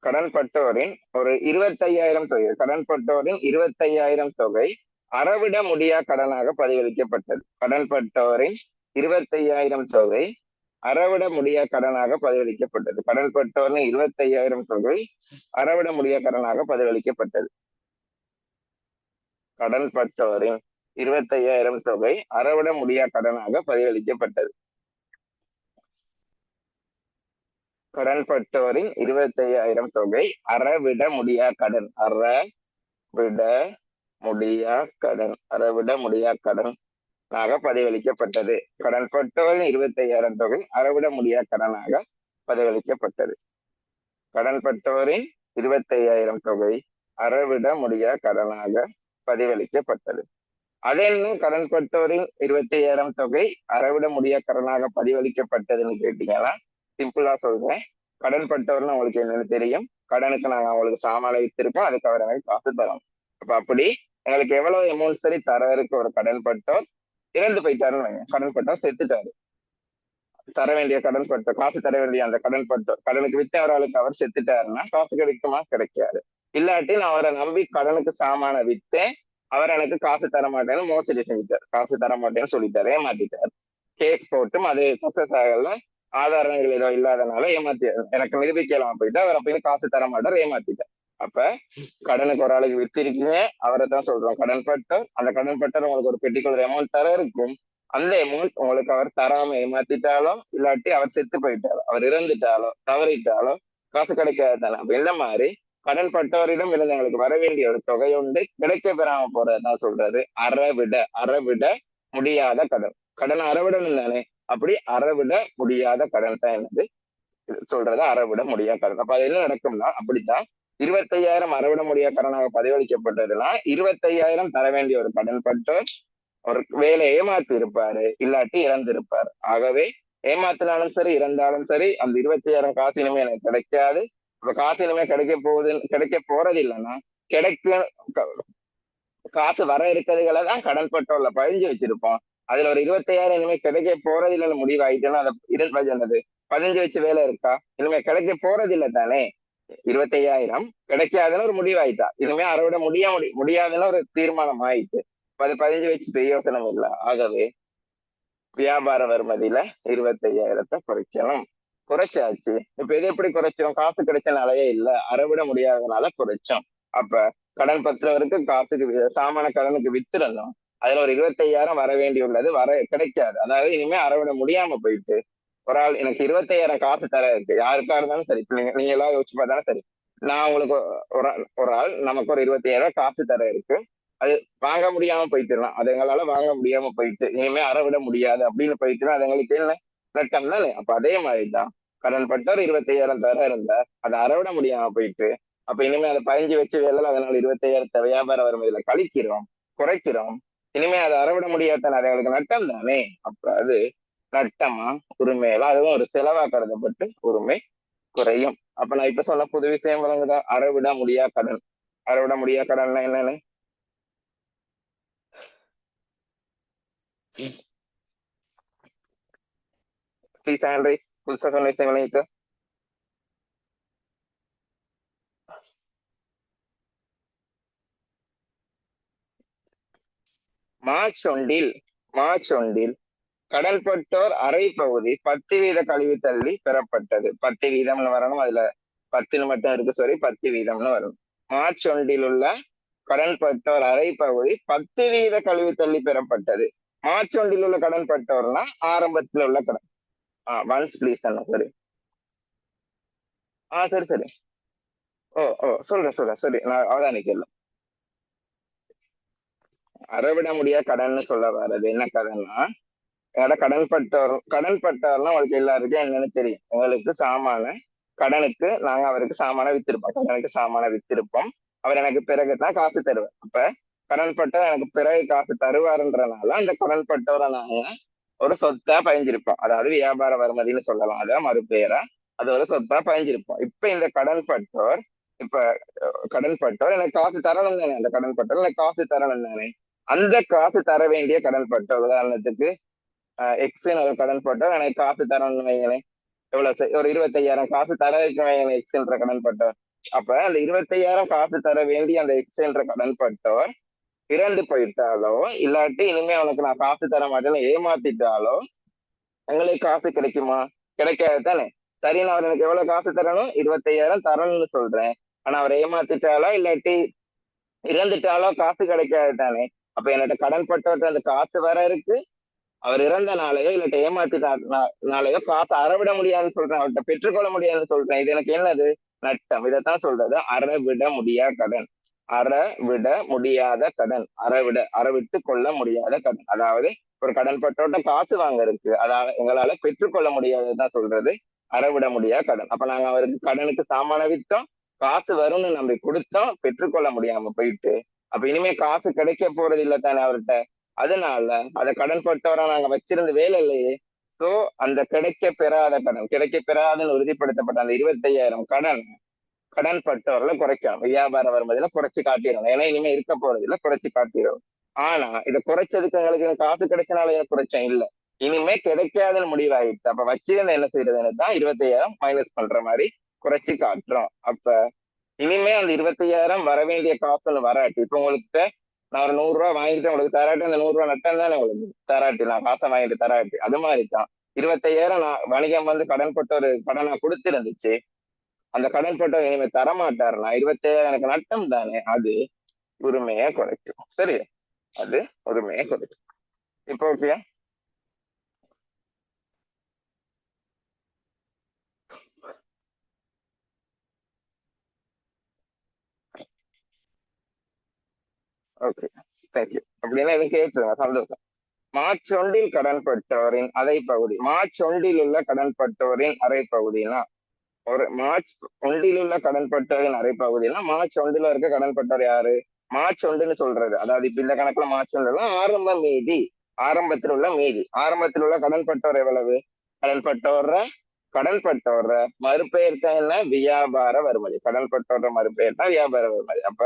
கடன் பட்டோரின் ஒரு 25,000 தொகை, கடன் பட்டோரின் 25,000 தொகை அறவிட முடியா கடனாக பதிவளிக்கப்பட்டது. கடன் பட்டோரின் 25,000 தொகை அறவிட முடியா கடனாக பதிவளிக்கப்பட்டது. கடன் பட்டோரின் 25,000 தொகை அறவிட முடியா கடனாக பதிவளிக்கப்பட்டது. கடன் பட்டோரின் 25,000 தொகை அறவிட முடியா கடனாக பதிவளிக்கப்பட்டது. கடன் பட்டோரின் 25,000 தொகை அறவிட முடியா கடன், அறவிட முடியா கடன், அறவிட முடியா கடனாக பதிவளிக்கப்பட்டது. கடன் பட்டோரின் 25,000 தொகை அறவிட முடியா கடனாக பதிவளிக்கப்பட்டது. கடன் பட்டோரின் 25,000 தொகை அறவிட முடியாத கடனாக பதிவளிக்கப்பட்டது. அதென்ன கடன்பட்டோரின் 25,000 தொகை அறவிட முடியாத கடனாக பதிவளிக்கப்பட்டதுன்னு கேட்டீங்கன்னா, சிம்பிளா சொல்றேன். கடன்பட்டோர்னு உங்களுக்கு என்னன்னு தெரியும். கடனுக்கு நாங்க அவங்களுக்கு சாமான வித்திருக்கோம், அதுக்கு அவர் எனக்கு காசு தரோம். அப்ப அப்படி எங்களுக்கு எவ்வளவு அமௌண்ட் சரி தர இருக்கு ஒரு கடன்பட்டோர் இறந்து போயிட்டாருன்னு வைங்க. கடன்பட்டோர் செத்துட்டாரு. தர வேண்டிய கடன் பட்டோர், காசு தர வேண்டிய அந்த கடன் பட்டோர், கடனுக்கு வித்தவராளுக்கு அவர் செத்துட்டாருன்னா காசு கிடைக்குமா? கிடைக்காது. இல்லாட்டி நான் அவரை நம்பி கடனுக்கு சாமான வித்தேன், அவர் எனக்கு காசு தர மாட்டேன்னு மோசடி செஞ்சுட்டார், காசு தர மாட்டேன்னு சொல்லிட்டாரு, ஏமாத்திட்டார். கேஸ் போட்டும் அது சக்சஸ் ஆகல, ஆதாரங்கள் ஏதோ இல்லாதனால ஏமாத்தி எனக்கு நிரூபிக்கலாம் போயிட்டு அவர் அப்ப காசு தர மாட்டார், ஏமாத்திட்டார். அப்ப கடனுக்கு ஒரு ஆளுக்கு வித்திருக்கீங்க, அவரை தான் சொல்றோம் கடன் பட்டோர். அந்த கடன் பட்டோர் உங்களுக்கு ஒரு பெர்டிகுலர் அமௌண்ட் தர இருக்கும். அந்த அமௌண்ட் உங்களுக்கு அவர் தராம ஏமாத்திட்டாலோ இல்லாட்டி அவர் செத்து போயிட்டாலோ அவர் இறந்துட்டாலோ தவறிட்டாலோ காசு கிடைக்காது தானே. அப்ப இந்த மாதிரி கடன் பட்டவரிடம் இருந்து எங்களுக்கு வர வேண்டிய ஒரு தொகை உண்டு, கிடைக்க பெறாம போறதுதான் சொல்றது அறவிட முடியாத கடன். கடன் அறவிடணும் தானே, அப்படி அறவிட முடியாத கடன் தான் என்னது சொல்றது அறவிட முடியாத கடன். அப்ப அது என்ன நடக்கும்னா, அப்படித்தான் 25,000 அறவிட முடியாத கடனாக பதிவளிக்கப்பட்டதுன்னா 25,000 தர வேண்டிய ஒரு கடன் பட்டோர் ஒரு வேலை ஏமாத்தி இருப்பாரு, இல்லாட்டி இறந்திருப்பாரு. ஆகவே ஏமாத்தினாலும் சரி இறந்தாலும் சரி அந்த 25,000 காசு இனிமே எனக்கு கிடைக்காது. இப்ப காசு இனிமே கிடைக்க போறது இல்லைன்னா கிடைக்க காசு வர இருக்கிறதுகளை தான் கடன் பட்டோர்ல பதிஞ்சு வச்சிருப்போம். அதுல ஒரு 25,000 இனிமே கிடைக்க போறது இல்லைன்னு முடிவாயிட்டுன்னா அதை என்னது பதிஞ்சு வச்சு வேலை இருக்கா? இனிமே கிடைக்க போறது இல்லை தானே. 25,000 கிடைக்காதுன்னு ஒரு முடிவாயிட்டா, இனிமே அறவிட முடியாதுன்னு ஒரு தீர்மானம் ஆயிட்டு, அது பதிஞ்சு வச்சு பிரயோசனம் இல்லை. ஆகவே வியாபார வருமதியில 25,000 குறைக்கணும். குறைச்சாச்சு. இப்ப இது எப்படி குறைச்சோம்? காசு கிடைச்சனாலயே இல்ல, அறவிட முடியாதனால குறைச்சோம். அப்ப கடன் பத்திரவருக்கு காசுக்கு சாமான கடனுக்கு வித்திருந்தோம், அதுல ஒரு 25,000 வர வேண்டியுள்ளது, வர கிடைக்காது. அதாவது இனிமே அறவிட முடியாம போயிட்டு ஒரு ஆள் எனக்கு 25,000 காசு தர இருக்கு, யாருக்கா இருந்தாலும் சரி, நீங்க எல்லாம் யோசிச்சு பார்த்தாலும் சரி, நான் உங்களுக்கு ஒரு ஆள் நமக்கு ஒரு 25,000 காசு தர இருக்கு, அது வாங்க முடியாம போயிட்டுலாம், அது எங்களால வாங்க முடியாம போயிட்டு இனிமே அறவிட முடியாது அப்படின்னு போயிட்டுனா அது எங்களுக்கு என்ன நட்டம் தானே. அப்ப அதே மாதிரிதான் கடன் பட்டவர் 25,000 தர இருந்தா அதை அறவிட முடியாம போயிட்டு, அப்ப இனிமே அதை பதிஞ்சு வச்சு வேலை, அதனால 25,000 வியாபார வருமதியில கழிக்கிறோம், குறைக்கிறோம். இனிமே அதை அறவிட முடியாத அது எங்களுக்கு நட்டம் தானே. அப்ப அது நட்டமா உரிமையெல்லாம் அதுவும் ஒரு செலவா கருதப்பட்டு உரிமை குறையும். அப்ப நான் இப்ப சொன்ன புது விஷயம் விளங்குதா? அறவிட முடியா கடன். அறவிட முடியா கடன்னா என்னன்னு ப்ளீஸ் ஹேண்ட் ரைஸ். புதுசா சொன்ன விஷயம் விளங்கிட்டு மார்ச் ஒன்றில் கடன்பட்டோர் அரை பகுதி 10% கழிவு தள்ளி பெறப்பட்டது. 10% வரணும், அதுல 10 மட்டும் இருக்கு, சாரி 10% வரும். மார்ச் ஒன்றில் உள்ள கடன்பட்டோர் அரை பகுதி 10% கழிவு தள்ளி பெறப்பட்டது. மார்ச் ஒன்றில் உள்ள கடன்பட்டோர்னா ஆரம்பத்தில் உள்ள கடன். ஒன்ஸ் ப்ளீஸ் அண்ணா, சரி. சரி சரி. சொல்றேன் சரி, நான் அவதானிக்கல. அறவிட முடியாத கடன் சொல்ல வர்றது என்ன கதைன்னா, என்னோட கடன் பட்டவர்னா உங்களுக்கு எல்லாருக்கும் என்னன்னு தெரியும். உங்களுக்கு சாமான கடனுக்கு நாங்க அவருக்கு சாமான வித்திருப்போம், கடனுக்கு சாமான வித்திருப்போம், அவர் எனக்கு பிறகுதான் காசு தருவார். அப்ப கடன் பட்டவர் எனக்கு பிறகு காசு தருவாருன்றனால அந்த கடன் பட்டவரை நாங்க ஒரு சொத்தா பயஞ்சிருப்போம். அதாவது வியாபார வருமதின்னு சொல்லலாம், அதான் மறுபெயரா அது ஒரு சொத்தா பயஞ்சிருப்போம். இப்ப இந்த கடன் பட்டவர் எனக்கு காசு தரணும் தானே, அந்த கடன் பட்டவர் எனக்கு காசு தரணும் தானே. அந்த காசு தர வேண்டிய கடன் பட்டவர், உதாரணத்துக்கு எக்ஸ்ன்னு ஒரு கடன் பட்டவர் எனக்கு காசு தரணும்னு வைங்களேன், எவ்வளவு ஒரு 25,000 காசு தர வைக்க எக்ஸ்ன்ற கடன் பட்டவர். அப்ப அந்த 25,000 காசு தர வேண்டிய அந்த எக்ஸ்ன்ற கடன் பட்டவர் இறந்து போயிட்டாலோ இல்லாட்டி இனிமே அவனுக்கு நான் காசு தர மாட்டேன்னு ஏமாத்திட்டாலோ எங்களுக்கு காசு கிடைக்குமா? கிடைக்காது தானே. சரி, நான் அவர் எனக்கு எவ்வளவு காசு தரணும்? 25,000 தரணும்னு சொல்றேன். ஆனா அவர் ஏமாத்திட்டாலோ இல்லாட்டி இறந்துட்டாலோ காசு கிடைக்காது தானே. அப்ப என்கிட்ட கடன் பட்டவர்கிட்ட அந்த காசு வர இருக்கு, அவர் இறந்தனாலேயோ இல்லாட்டி ஏமாத்தினாலேயோ காசு அறவிட முடியாதுன்னு சொல்றேன், அவர்கிட்ட பெற்றுக்கொள்ள முடியாதுன்னு சொல்றேன். இது எனக்கு என்னது? நட்டம். இதைத்தான் சொல்றது அறவிட முடியா கடன். அறவிட முடியாத கடன், அறவிட்டு கொள்ள முடியாத கடன். அதாவது ஒரு கடன் பட்டோட்ட காசு வாங்க இருக்கு, அதாவது எங்களால பெற்றுக்கொள்ள முடியாததுதான் சொல்றது அறவிட முடியாத கடன். அப்ப நாங்க அவருக்கு கடனுக்கு சாமான வித்தோம், காசு வரும்னு நம்பி கொடுத்தோம், பெற்றுக்கொள்ள முடியாம போயிட்டு அப்ப இனிமே காசு கிடைக்க போறது இல்ல தானே அவர்கிட்ட. அதனால அதை கடன் பட்டவரா நாங்க வச்சிருந்த வேலை இல்லையே. சோ அந்த கிடைக்க பெறாத கடன், கிடைக்க பெறாதுன்னு உறுதிப்படுத்தப்பட்ட அந்த 25,000 கடன் கடன் பட்டவர்ல குறைக்கணும். வியாபார வருமதியில குறைச்சு காட்டிடணும். ஏன்னா இனிமே இருக்க போறது இல்ல, குறைச்சு காட்டிடும். ஆனா இதை குறைச்சதுக்கு எங்களுக்கு காசு கிடைச்சனால எனக்கு குறைச்சம் இல்ல, இனிமே கிடைக்காதுன்னு முடிவாயிடுச்சு. அப்ப வச்சிருந்த என்ன செய்யறதுன்னு தான் 25,000 மைனஸ் பண்ற மாதிரி குறைச்சு காட்டுறோம். அப்ப இனிமே அந்த 25,000 வர வேண்டிய காசுன்னு வராட்டி, இப்ப உங்களுக்கு நான் ஒரு 100 ரூபாய் வாங்கிட்டு உங்களுக்கு தராட்டி அந்த 100 ரூபாய் நட்டம் தானே உங்களுக்கு தராட்டி, நான் காசை வாங்கிட்டு தராட்டி. அது மாதிரிதான் 25,000 நான் வணிகம் வந்து கடன் பட்ட ஒரு கடனா கொடுத்திருந்துச்சு, அந்த கடன் பட்டவர் இனிமே தரமாட்டாருன்னா 25,000 எனக்கு நட்டம் தானே, அது உரிமையை குறைக்கும். சரி, அது உரிமையை குறைக்கும். இப்போ ஓகே. Okay, thank you. அப்படின்னா எதுவும் கேட்டுருங்க, சந்தோஷம். மார்ச் ஒன்றில் கடன்பட்டவரின் அரை பகுதி, மார்ச் ஒன்றில் உள்ள கடன்பட்டவரின் அரை பகுதினா ஒரு மார்ச் ஒன்றில் உள்ள கடன்பட்டவரின் அரை பகுதினா மார்ச் ஒன்றில் இருக்க கடன்பட்டவர் யாரு, மார்ச் ஒன்றுன்னு சொல்றது. அதாவது இப்ப இந்த கணக்குல மார்ச் ஒன்றுல ஆரம்ப மீதி, ஆரம்பத்தில் உள்ள மீதி, ஆரம்பத்தில் உள்ள கடன்பட்டவர் எவ்வளவு, கடன்பட்டவர கடன்பட்டவர மறுபெயர் தான் என்ன, வியாபார வருமதி. கடன்பட்டவர மறுபெயர் தான் வியாபார வருமதி. அப்ப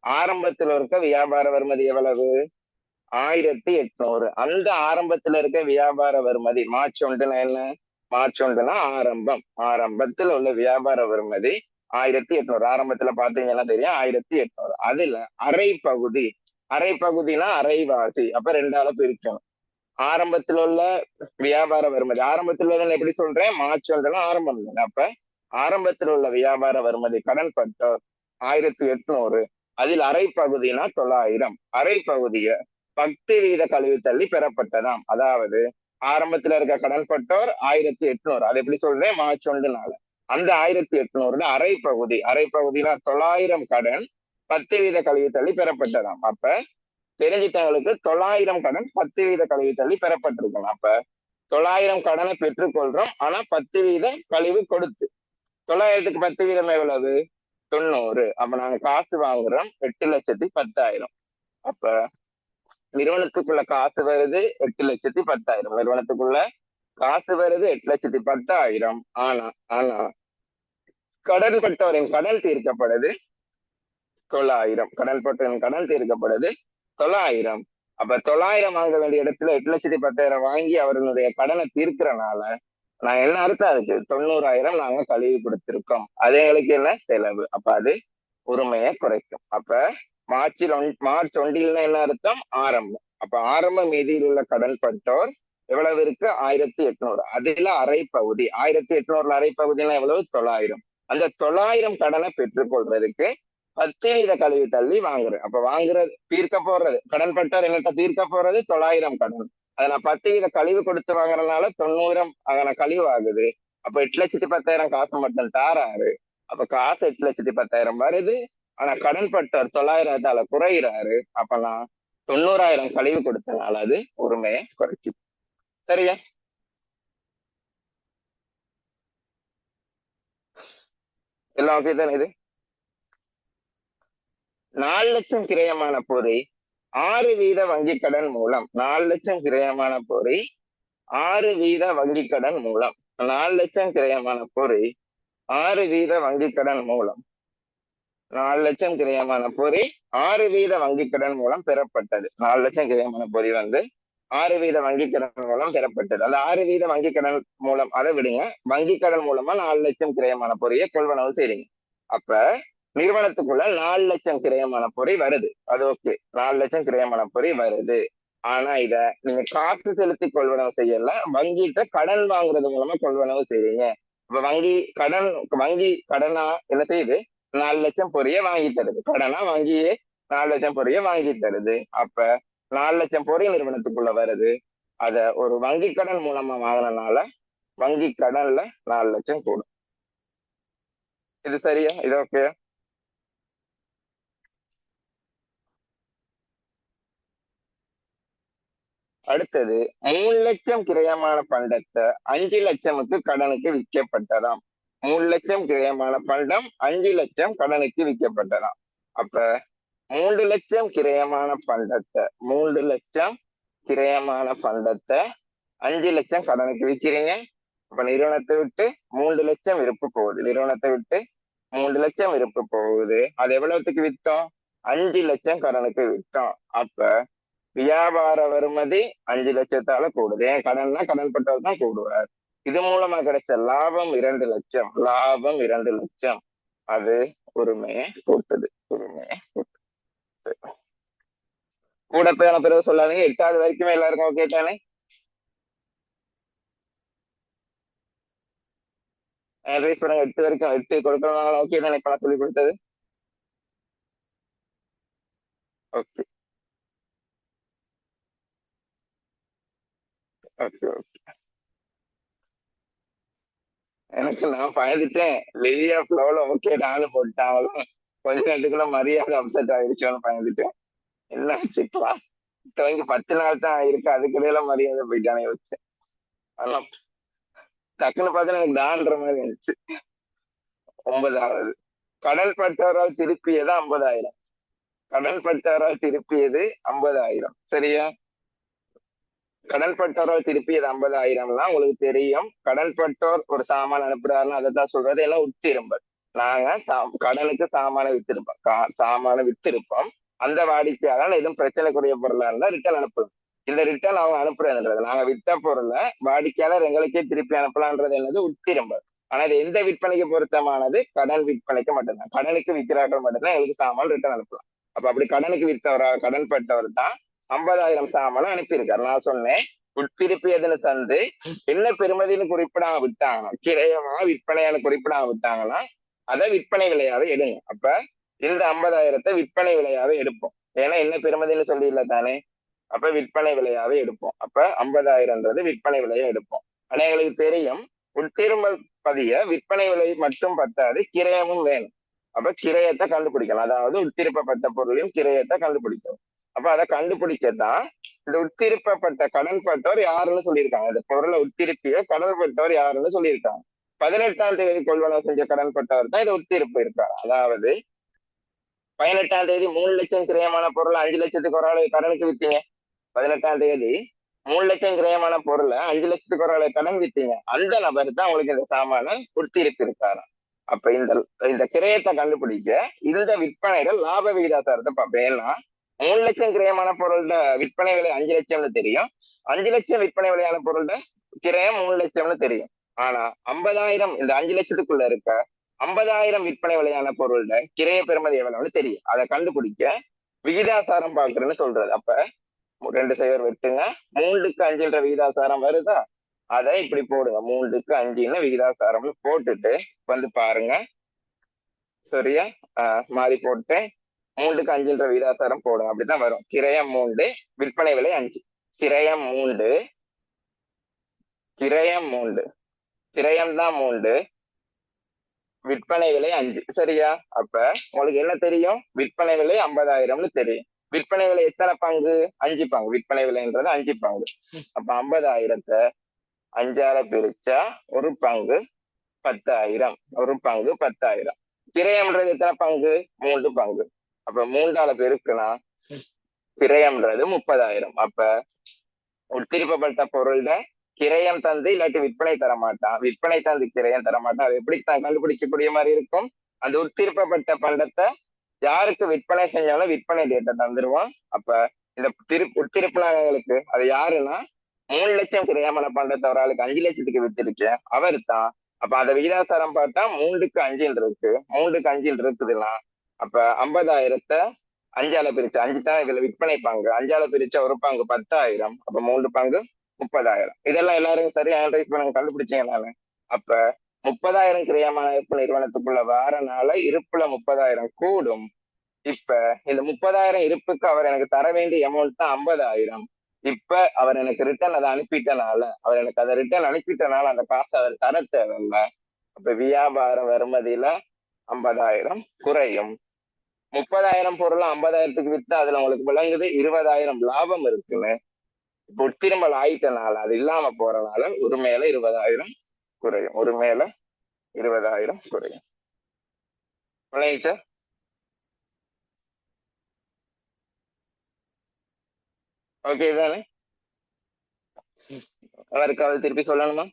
ஆரம்பத்தில் இருக்க வியாபார வருமதி எவ்வளவு, 1,800. அந்த ஆரம்பத்துல இருக்க வியாபார வருமதி மார்ச் ஒன்றுனா என்ன, மார்ச் ஒன்றுனா ஆரம்பம், ஆரம்பத்தில் உள்ள வியாபார வருமதி 1,800. ஆரம்பத்துல பாத்தீங்கன்னா தெரியும் 1,800. அதுல அரை பகுதி, அரை பகுதினா அரைவாசி. அப்ப 2ஆல பிரிக்கணும். ஆரம்பத்தில் உள்ள வியாபார வருமதி, ஆரம்பத்தில் உள்ளதுன்னு எப்படி சொல்றேன், மார்ச் ஒன்றுனா ஆரம்பம் தானே. அப்ப ஆரம்பத்தில் உள்ள வியாபார வருமதி கடன் பட்டோர் 1,800. அதில் அரை பகுதினா 900. அரை பகுதிய 10% கழிவு தள்ளி பெறப்பட்டதாம். அதாவது ஆரம்பத்துல இருக்க கடன் பட்டோர் 1,800, அது எப்படி சொல்றேன், மார்ச் ஒன்றுனால அந்த 1,800 அரை பகுதி, அரை பகுதினா 900 கடன் 10% கழிவு தள்ளி பெறப்பட்டதாம். அப்ப தெரிஞ்சிட்டவங்களுக்கு 900 கடன் 10% கழிவு தள்ளி பெறப்பட்டிருக்கணும். அப்ப 900 கடனை பெற்றுக்கொள்றோம், ஆனா 10% கழிவு கொடுத்து. 900க்கு 10% எவ்வளவு, 90. அப்ப நாங்க காசு வாங்குறோம் 8,10,000. அப்ப நிறுவனத்துக்குள்ள காசு வருது 8,10,000. நிறுவனத்துக்குள்ள காசு வருது 8,10,000. ஆனா ஆனா கடன் பட்டவரின் கடன் தீர்க்கப்படுது 900. கடன் பட்டவரின் கடன் தீர்க்கப்படுது 900. அப்ப 900 வாங்க வேண்டிய இடத்துல 8,10,000 வாங்கி அவர்களுடைய கடனை தீர்க்கிறனால நான் என்ன அர்த்தம், அதுக்கு 90,000 நாங்க கழுவி கொடுத்திருக்கோம். அது எங்களுக்கு என்ன செலவு. அப்ப அது உரிமையை குறைக்கும். அப்ப மார்ச் ஒன்றில்னா என்ன அர்த்தம், ஆரம்பம். அப்ப ஆரம்ப மீதியில் உள்ள கடன் பட்டோர் எவ்வளவு இருக்கு, 1,800. அதுல அரை பகுதி, 1,800 அரை பகுதினா எவ்வளவு, 900. அந்த 900 கடனை பெற்றுக்கொள்றதுக்கு 10% கழிவு தள்ளி வாங்குறேன். அப்ப வாங்குறது தீர்க்க போறது, கடன் பட்டோர் என்கிட்ட தீர்க்க போறது 900 கடன். அதை நான் 10% கழிவு கொடுத்து வாங்குறதுனால 90 அங்கன கழிவு ஆகுது. அப்ப 8,10,000 காசு மட்டும் தாராரு. அப்ப காசு 8,10,000 வருது, ஆனா கடன் பட்டவர் 900ஆல குறையிறாரு. அப்ப நான் 90,000 கழிவு கொடுத்தனால அது உரிமையை குறைச்சு. சரியா, எல்லாம் ஓகே தானே. இது 4,00,000 கிரயமான பொறி 6% வங்கி கடன் மூலம், 4,00,000 கிரயமான பொறி 6% வங்கி கடன் மூலம், 4,00,000 கிரயமான பொறி 6% வங்கி கடன் மூலம், 4,00,000 கிரயமான பொறி 6% வங்கி கடன் மூலம் பெறப்பட்டது. 4,00,000 கிரயமான பொறி வந்து 6% வங்கி கடன் மூலம் பெறப்பட்டது. அந்த 6% வங்கி கடன் மூலம் அதை விடுங்க, வங்கி கடன் மூலமா 4,00,000 கிரயமான பொறியை கொள்வனவு செய்றீங்க. அப்ப நிறுவனத்துக்குள்ள 4,00,000 கிரயமான பொறி வருது, அது ஓகே, 4,00,000 கிரயமான பொறி வருது. ஆனா இத நீங்க காசு செலுத்தி கொள்வனவு செய்யல, வங்கிட்ட கடன் வாங்குறது மூலமா கொள்வனவு செய்றீங்க. இப்ப வங்கி கடனா என்ன செய்யுது, 4,00,000 பொரிய வாங்கி தருது. கடனா வங்கியே 4,00,000 பொரிய வாங்கி தருது. அப்ப 4,00,000 பொரிய நிறுவனத்துக்குள்ள வருது. அத ஒரு வங்கி கடன் மூலமா வாங்கினனால வங்கி கடன்ல 4,00,000 கூடும். இது சரியா, இது ஓகே. அடுத்தது 3,00,000 கிரயமான பண்டத்தை 5,00,000க்கு கடனுக்கு விற்கப்பட்டதாம். 3 லட்சம் கிரயமான பண்டம் 5 லட்சம் கடனுக்கு விற்கப்பட்டதாம். அப்ப 3 லட்சம் கிரயமான பண்டத்தை 3 லட்சம் கிரயமான பண்டத்தை 5 லட்சம் கடனுக்கு விற்கிறீங்க. அப்ப நிறுவனத்தை விட்டு 3 லட்சம் இருப்பு போகுது. நிறுவனத்தை விட்டு 3 லட்சம் இருப்பு போகுது. அது எவ்வளவுக்கு வித்தோம்? 5 லட்சம் கடனுக்கு வித்தோம். அப்ப வியாபார வருமதி 5 லட்சத்தால கூடுது. ஏன் கடன்னா கடன் பட்டவர் தான் கூடுவார். இது மூலமா கிடைச்ச லாபம் 2 லட்சம். லாபம் 2 லட்சம். அது உரிமையை கூட்டுது. உரிமையை கூட்டுது. கூட போய் பிறகு சொல்லாதீங்க. 8வது வரைக்குமே எல்லாருக்கும் ஓகே தானே? அட்வைஸ் பண்ணுங்க. 8 வரைக்கும் 8 கொடுக்கணும் ஓகே தானே? இப்ப நான் சொல்லி கொடுத்தது ஓகே ஓகே ஓகே. எனக்கு நான் பயந்துட்டேன். வெளியா ஃப்ளோல ஓகே நானும் போட்டாலும் கொஞ்ச நேரத்துக்குள்ள மரியாதை அப்செட் ஆயிடுச்சோன்னு பயந்துட்டேன். என்ன வச்சுக்கலாம். துவங்கி 10 நாள் தான் ஆயிருக்கு. அதுக்கிடையில மரியாதை போயிட்டானே வச்சேன். ஆனா டக்குன்னு பார்த்தா எனக்கு டான்ற மாதிரி இருந்துச்சு. 9வது கடன் பட்டவரால் திருப்பியது 50,000. கடன் பட்டவரால் திருப்பியது 50,000. சரியா? கடன் பட்டோரால் திருப்பியது 50,000 உங்களுக்கு தெரியும். கடன் பட்டோர் ஒரு சாமான் அனுப்புறாருன்னு அதைத்தான் சொல்றது. எல்லாம் உட்திரும்பல். நாங்க கடனுக்கு சாமான வித்திருப்போம். சாமான வித்திருப்போம். அந்த வாடிக்கையாளர் எதுவும் பிரச்சனைக்குரிய பொருளா இருந்தா ரிட்டர்ன் அனுப்பலாம். இந்த ரிட்டர்ன் அவங்க அனுப்புறதுன்றது நாங்க வித்த பொருளை வாடிக்கையாளர் எங்களுக்கே திருப்பி அனுப்பலான்றது என்னது உட்திரும்பல். ஆனா இது எந்த விற்பனைக்கு பொருத்தமானது? கடன் விற்பனைக்கு மட்டும்தான். கடனுக்கு விற்கிறார்கள் மட்டும்தான் எங்களுக்கு சாமான் ரிட்டர்ன் அனுப்பலாம். அப்ப அப்படி கடனுக்கு வித்தவரா கடன் பட்டவர் தான் 50,000 சாமான் அனுப்பியிருக்காரு. நான் சொன்னேன் உட்பிரிப்பியதுன்னு தந்து என்ன பெருமதின்னு குறிப்பிடாம விட்டாங்கன்னா, கிரயமா விற்பனையான குறிப்பிடாம விட்டாங்கன்னா அதை விற்பனை விலையாவே எடுங்க. அப்ப இந்த 50,000 விற்பனை விலையாவே எடுப்போம். ஏன்னா என்ன பெருமதின்னு சொல்லிடல தானே? அப்ப விற்பனை விலையாவே எடுப்போம். அப்ப 50,000 விற்பனை விலையை எடுப்போம். ஆனா எங்களுக்கு தெரியும் உட்திரும்பல் பதிய விற்பனை விலை மட்டும் பத்தாது, கிரயமும் வேணும். அப்ப கிரயத்தை கண்டுபிடிக்கணும். அதாவது உட்திருப்பப்பட்ட பொருளையும் கிரயத்தை கண்டுபிடிக்கணும். அப்ப அதை கண்டுபிடிக்கத்தான் இந்த உட்திருப்பப்பட்ட கடன்பட்டவர் யாருன்னு சொல்லியிருக்காங்க. இந்த பொருளை உட்திருப்பிய கடன்பட்டவர் யாருன்னு சொல்லியிருக்காங்க. 18ஆம் தேதி கொள்வனவு செஞ்ச கடன்பட்டவர் தான் இதை உட்திருப்பு இருக்காரு. அதாவது 18ஆம் தேதி 3 லட்சம் கிரயமான பொருள் 5 லட்சத்துக்கு ஒரு ஆளு கடனுக்கு வித்தீங்க. 18ஆம் தேதி 3 லட்சம் கிரயமான பொருளை 5 லட்சத்துக்கு ஒரு ஆளு கடன் வித்தீங்க. அந்த நபர் தான் உங்களுக்கு இந்த சாமான உட்திருப்பு இருக்காரு. அப்ப இந்த கிரயத்தை கண்டுபிடிக்க இந்த விற்பனைகள் லாப விகிதாசாரத்தை பார்ப்பேன். ஏன்னா 3 லட்சம் கிரயமான பொருளோட விற்பனை விலை 5 லட்சம்னு தெரியும். 5 லட்சம் விற்பனை விலையான பொருளோட கிரயம் 3 லட்சம்னு தெரியும். ஆனா 50,000 இந்த 5 லட்சத்துக்குள்ள இருக்க 50,000 விற்பனை விலையான பொருளோட கிரைய பெறுமதி எவ்வளவுன்னு தெரியும். அதை கண்டுபிடிக்க விகிதாசாரம் பார்க்கறேன்னு சொல்றது. அப்ப 2 சைவர் வெட்டுங்க. 3க்கு 5ன்ற விகிதாசாரம் வருதா? அதை இப்படி போடுங்க. 3க்கு 5ன்னு விகிதாசாரம் போட்டுட்டு வந்து பாருங்க. சரியா? மாறி போட்டேன். 3க்கு 5ன்ற விகிதாசாரம் போடுங்க. அப்படித்தான் வரும். கிரயம் 3 விற்பனை விலை 5. கிரயம் 3 கிரயம் 3 கிரயம் தான் 3 விற்பனை விலை 5. சரியா? அப்ப உங்களுக்கு என்ன தெரியும்? விற்பனை விலை 50,000ன்னு தெரியும். விற்பனை விலை எத்தனை பங்கு? 5 பங்கு. விற்பனை விலைன்றது 5 பங்கு. அப்ப 50,000 5ஆல பிரிச்சா ஒரு பங்கு 10,000. ஒரு பங்கு 10,000. கிரயம்ன்றது எத்தனை பங்கு? 3 பங்கு. அப்ப 3ஆல பெருக்குனா கிரயம்ன்றது 30,000. அப்ப உட்திருப்பப்பட்ட பொருள்ல கிரயம் தந்து இல்லாட்டி விற்பனை தர மாட்டான். விற்பனை தந்து கிரயம் தர மாட்டான். அது எப்படி கண்டுபிடிக்கக்கூடிய மாதிரி இருக்கும்? அந்த உட்திருப்பப்பட்ட பண்டத்தை யாருக்கு விற்பனை செஞ்சாலும் விற்பனை டேட்டை தந்துருவான். அப்ப இந்த உட்திருப்பினங்களுக்கு அது யாருன்னா 3 லட்சம் கிரயமான பண்டத்தை ஒரு ஆளுக்கு 5 லட்சத்துக்கு வித்திருக்கேன் அவர் தான். அப்ப அதை விகிதாசாரம் பார்த்தா 3க்கு 5 இருக்கு. 3க்கு 5 இருக்குதுன்னா அப்ப 50,000 5ஆல பிரிச்சு 5 தான் இதுல விற்பனை பங்கு. 5ஆல பிரிச்சா ஒரு பங்கு 10,000. அப்ப 3 பங்கு 30,000. இதெல்லாம் எல்லாரும் சரியா அனலைஸ் பண்ண கண்டுபிடிச்சீங்க நானு. அப்ப 30,000 கிரயமான இருப்பு நிறுவனத்துக்குள்ள வாரனால இருப்புல 30,000 கூடும். இப்ப இந்த 30,000 இருப்புக்கு அவர் எனக்கு தர வேண்டிய அமௌண்ட் தான் 50,000. இப்ப அவர் எனக்கு ரிட்டர்ன் அதை அனுப்பிட்டனால அவர் எனக்கு அதை ரிட்டர்ன் அனுப்பிட்டனால அந்த காசை அவர் தர தேவையில்ல. அப்ப வியாபார வருமதியில 50,000 குறையும். 30,000 பொருள் 50,000க்கு வித்தா அதுல உங்களுக்கு விளங்குது 20,000 லாபம் இருக்குன்னு. இப்போ உட்திரும்பல் ஆயிட்டனால அது இல்லாம போறனால ஒரு மேல 20,000 குறையும். ஒரு மேல 20,000 குறையும். விளங்கிச்சா? ஓகே தானே? அவருக்காவது திருப்பி சொல்லணுமா?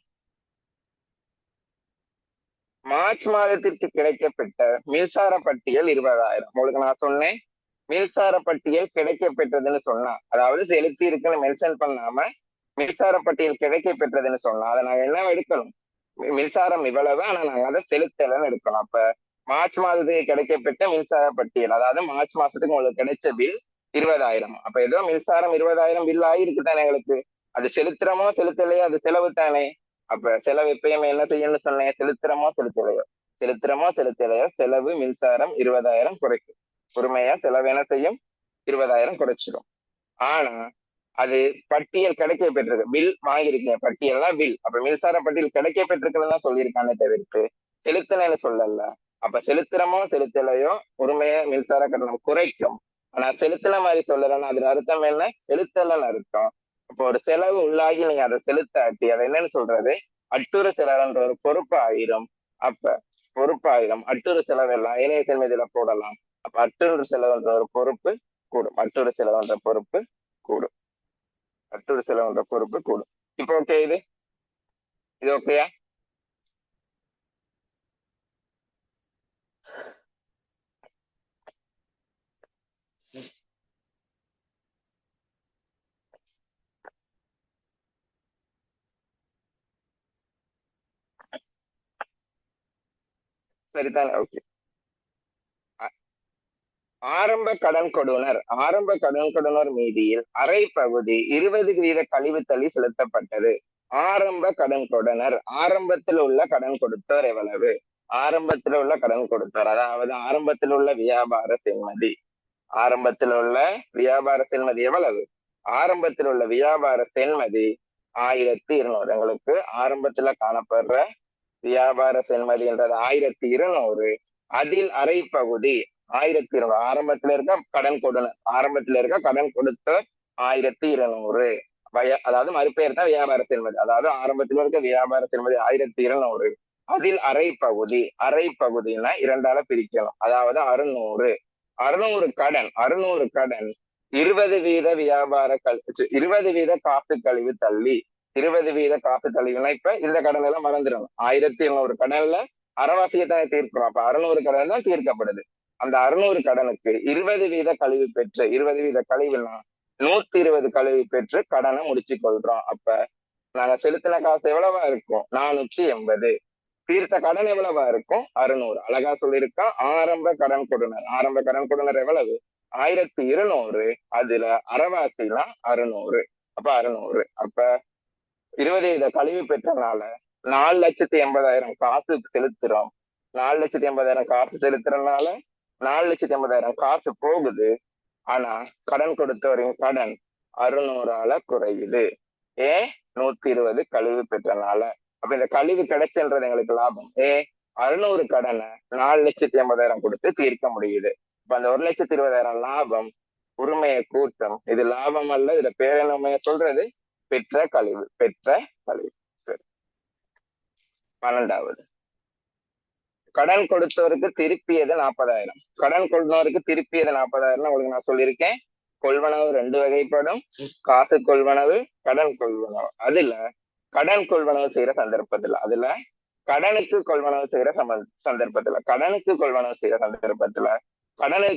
மார்ச் மாதத்திற்கு கிடைக்கப்பெற்ற மின்சார பட்டியல் 20,000. உங்களுக்கு நான் சொன்னேன் மின்சார பட்டியல் கிடைக்க பெற்றதுன்னு சொன்னா, அதாவது செலுத்தி இருக்குன்னு மென்ஷன் பண்ணாம மின்சார பட்டியல் கிடைக்க பெற்றதுன்னு சொன்னா அதை நாங்க என்ன எடுக்கணும்? மின்சாரம் இவ்வளவு, ஆனா நாங்க அதை செலுத்தலன்னு எடுக்கணும். அப்ப மார்ச் மாதத்துக்கு கிடைக்கப்பெற்ற மின்சார பட்டியல், அதாவது மார்ச் மாசத்துக்கு உங்களுக்கு கிடைச்ச பில் 20,000. அப்ப ஏதோ மின்சாரம் 20,000 பில் ஆயிருக்கு தானே எங்களுக்கு. அது செலுத்துறமோ செலுத்தலையோ அது செலவு தானே. அப்ப செலவு எப்பயுமே என்ன செய்யணும்னு சொன்னேன்? செலுத்துறமோ செலுத்தலையோ, செலுத்துறமோ செலுத்தலையோ செலவு மின்சாரம் 20,000 குறைக்கும். பொறுமையா செலவு என்ன செய்யும்? 20,000 குறைச்சிடும். ஆனா அது பட்டியல் கிடைக்க பெற்றிருக்கு, பில் வாங்கியிருக்கீங்க, பட்டியல்னா பில். அப்ப மின்சார பட்டியல் கிடைக்க பெற்றிருக்குன்னு தான் சொல்லியிருக்கானே தவிர்த்து செலுத்தலைன்னு சொல்லல. அப்ப செலுத்துறமோ செலுத்தலையோ உரிமைய மின்சார கட்டணம் குறைக்கும். ஆனா செலுத்தின மாதிரி சொல்லலன்னா அதுல அர்த்தம் என்ன? செலுத்தலன்னு அர்த்தம். அப்போ ஒரு செலவு உள்ளாகி நீங்க அதை செலுத்தாட்டி அதை என்னன்னு சொல்றது? அட்டுறு செலவுன்ற ஒரு பொறுப்பு ஆயிரும். அப்ப பொறுப்பு ஆயிரும். அட்டுறு செலவு எல்லாம் இணையத்தின் மீதுல போடலாம். அப்ப அட்டுறு செலவுன்ற ஒரு பொறுப்பு கூடும். அட்டுறு செலவுன்ற பொறுப்பு கூடும். அட்டுறு செலவுன்ற பொறுப்பு கூடும். இப்போ ஓகே, இது ஓகேயா? சரிதானே? ஓகே. ஆரம்ப கடன் கொடுனர் மீதியில் அரை பகுதி 20% கழிவு தள்ளி செலுத்தப்பட்டது. ஆரம்ப கடன் கொடுனர், ஆரம்பத்தில் உள்ள கடன் கொடுத்தோர் எவ்வளவு? ஆரம்பத்தில் உள்ள கடன் கொடுத்தோர், அதாவது ஆரம்பத்தில் உள்ள வியாபார செல்மதி. ஆரம்பத்தில் உள்ள வியாபார செல்மதி எவ்வளவு? ஆரம்பத்தில் உள்ள வியாபார செல்மதி 1200. எங்களுக்கு ஆரம்பத்துல காணப்படுற வியாபார செல்மதி என்றது 1200. அதில் அரை பகுதி 1200. ஆரம்பத்துல இருக்க கடன் கொடுனர், ஆரம்பத்துல இருக்க கடன் கொடுத்த 1200. அதாவது மறுபெயர் தான் வியாபார செல்மதி. அதாவது ஆரம்பத்தில் இருக்க வியாபார செல்மதி 1200. அதில் அரை பகுதி, அரை பகுதினா இரண்டால பிரிக்கணும். அதாவது 600. 600 கடன் 20% வியாபார 20% காசு கழிவு தள்ளி. 20% காசு தள்ளினா இப்ப இந்த கடன் எல்லாம் மறந்துடும். 1200 கடன்ல அறவாசியத்தானே தீர்க்கிறோம். அப்ப 600 கடன் தான் தீர்க்கப்படுது. அந்த 600 கடனுக்கு 20% கழிவு பெற்று, 20% கழிவுனா 120 கழிவு பெற்று கடனை முடிச்சு கொள்றோம். அப்ப நாங்க செலுத்தின காசு எவ்வளவா இருக்கும்? 480. தீர்த்த கடன் எவ்வளவா இருக்கும்? 600. அழகா சொல்லியிருக்கா. ஆரம்ப கடன் கொடுனர் எவ்வளவு? 1200. அதுல அறவாசினா 600. அப்ப 600. அப்ப 20 கழிவு பெற்றனால 4,80,000 காசு செலுத்துறோம். 4,80,000 காசு செலுத்துறதுனால 4,80,000 காசு போகுது. ஆனா கடன் கொடுத்தவரின் கடன் 600 குறையுது. ஏன்? 120 கழிவு பெற்றனால. அப்ப இந்த கழிவு கிடைச்சுன்றது எங்களுக்கு லாபம். 600 கடனை 4,80,000 கொடுத்து தீர்க்க முடியுது. இப்ப அந்த 1,20,000 லாபம் உரிமையை கூட்டம். இது லாபம் அல்ல, இதுல பேரணுமைய சொல்றது பெற்ற கழிவு. பெற்ற கழிவு. சரி. 12வது, கடன் கொடுத்தவருக்கு திருப்பியது 40,000. கடன் கொடுத்தவருக்கு திருப்பியது 40,000 உங்களுக்கு நான் சொல்லியிருக்கேன். கொள்வனவு 2 வகைப்படும். காசு கொள்வனவு, கடன் கொள்வனவு. அதுல கடன் கொள்வனவு செய்யற சந்தர்ப்பத்துல, கடனுக்கு கொள்வனவு செய்யற சந்தர்ப்பத்துல கடனுக்கு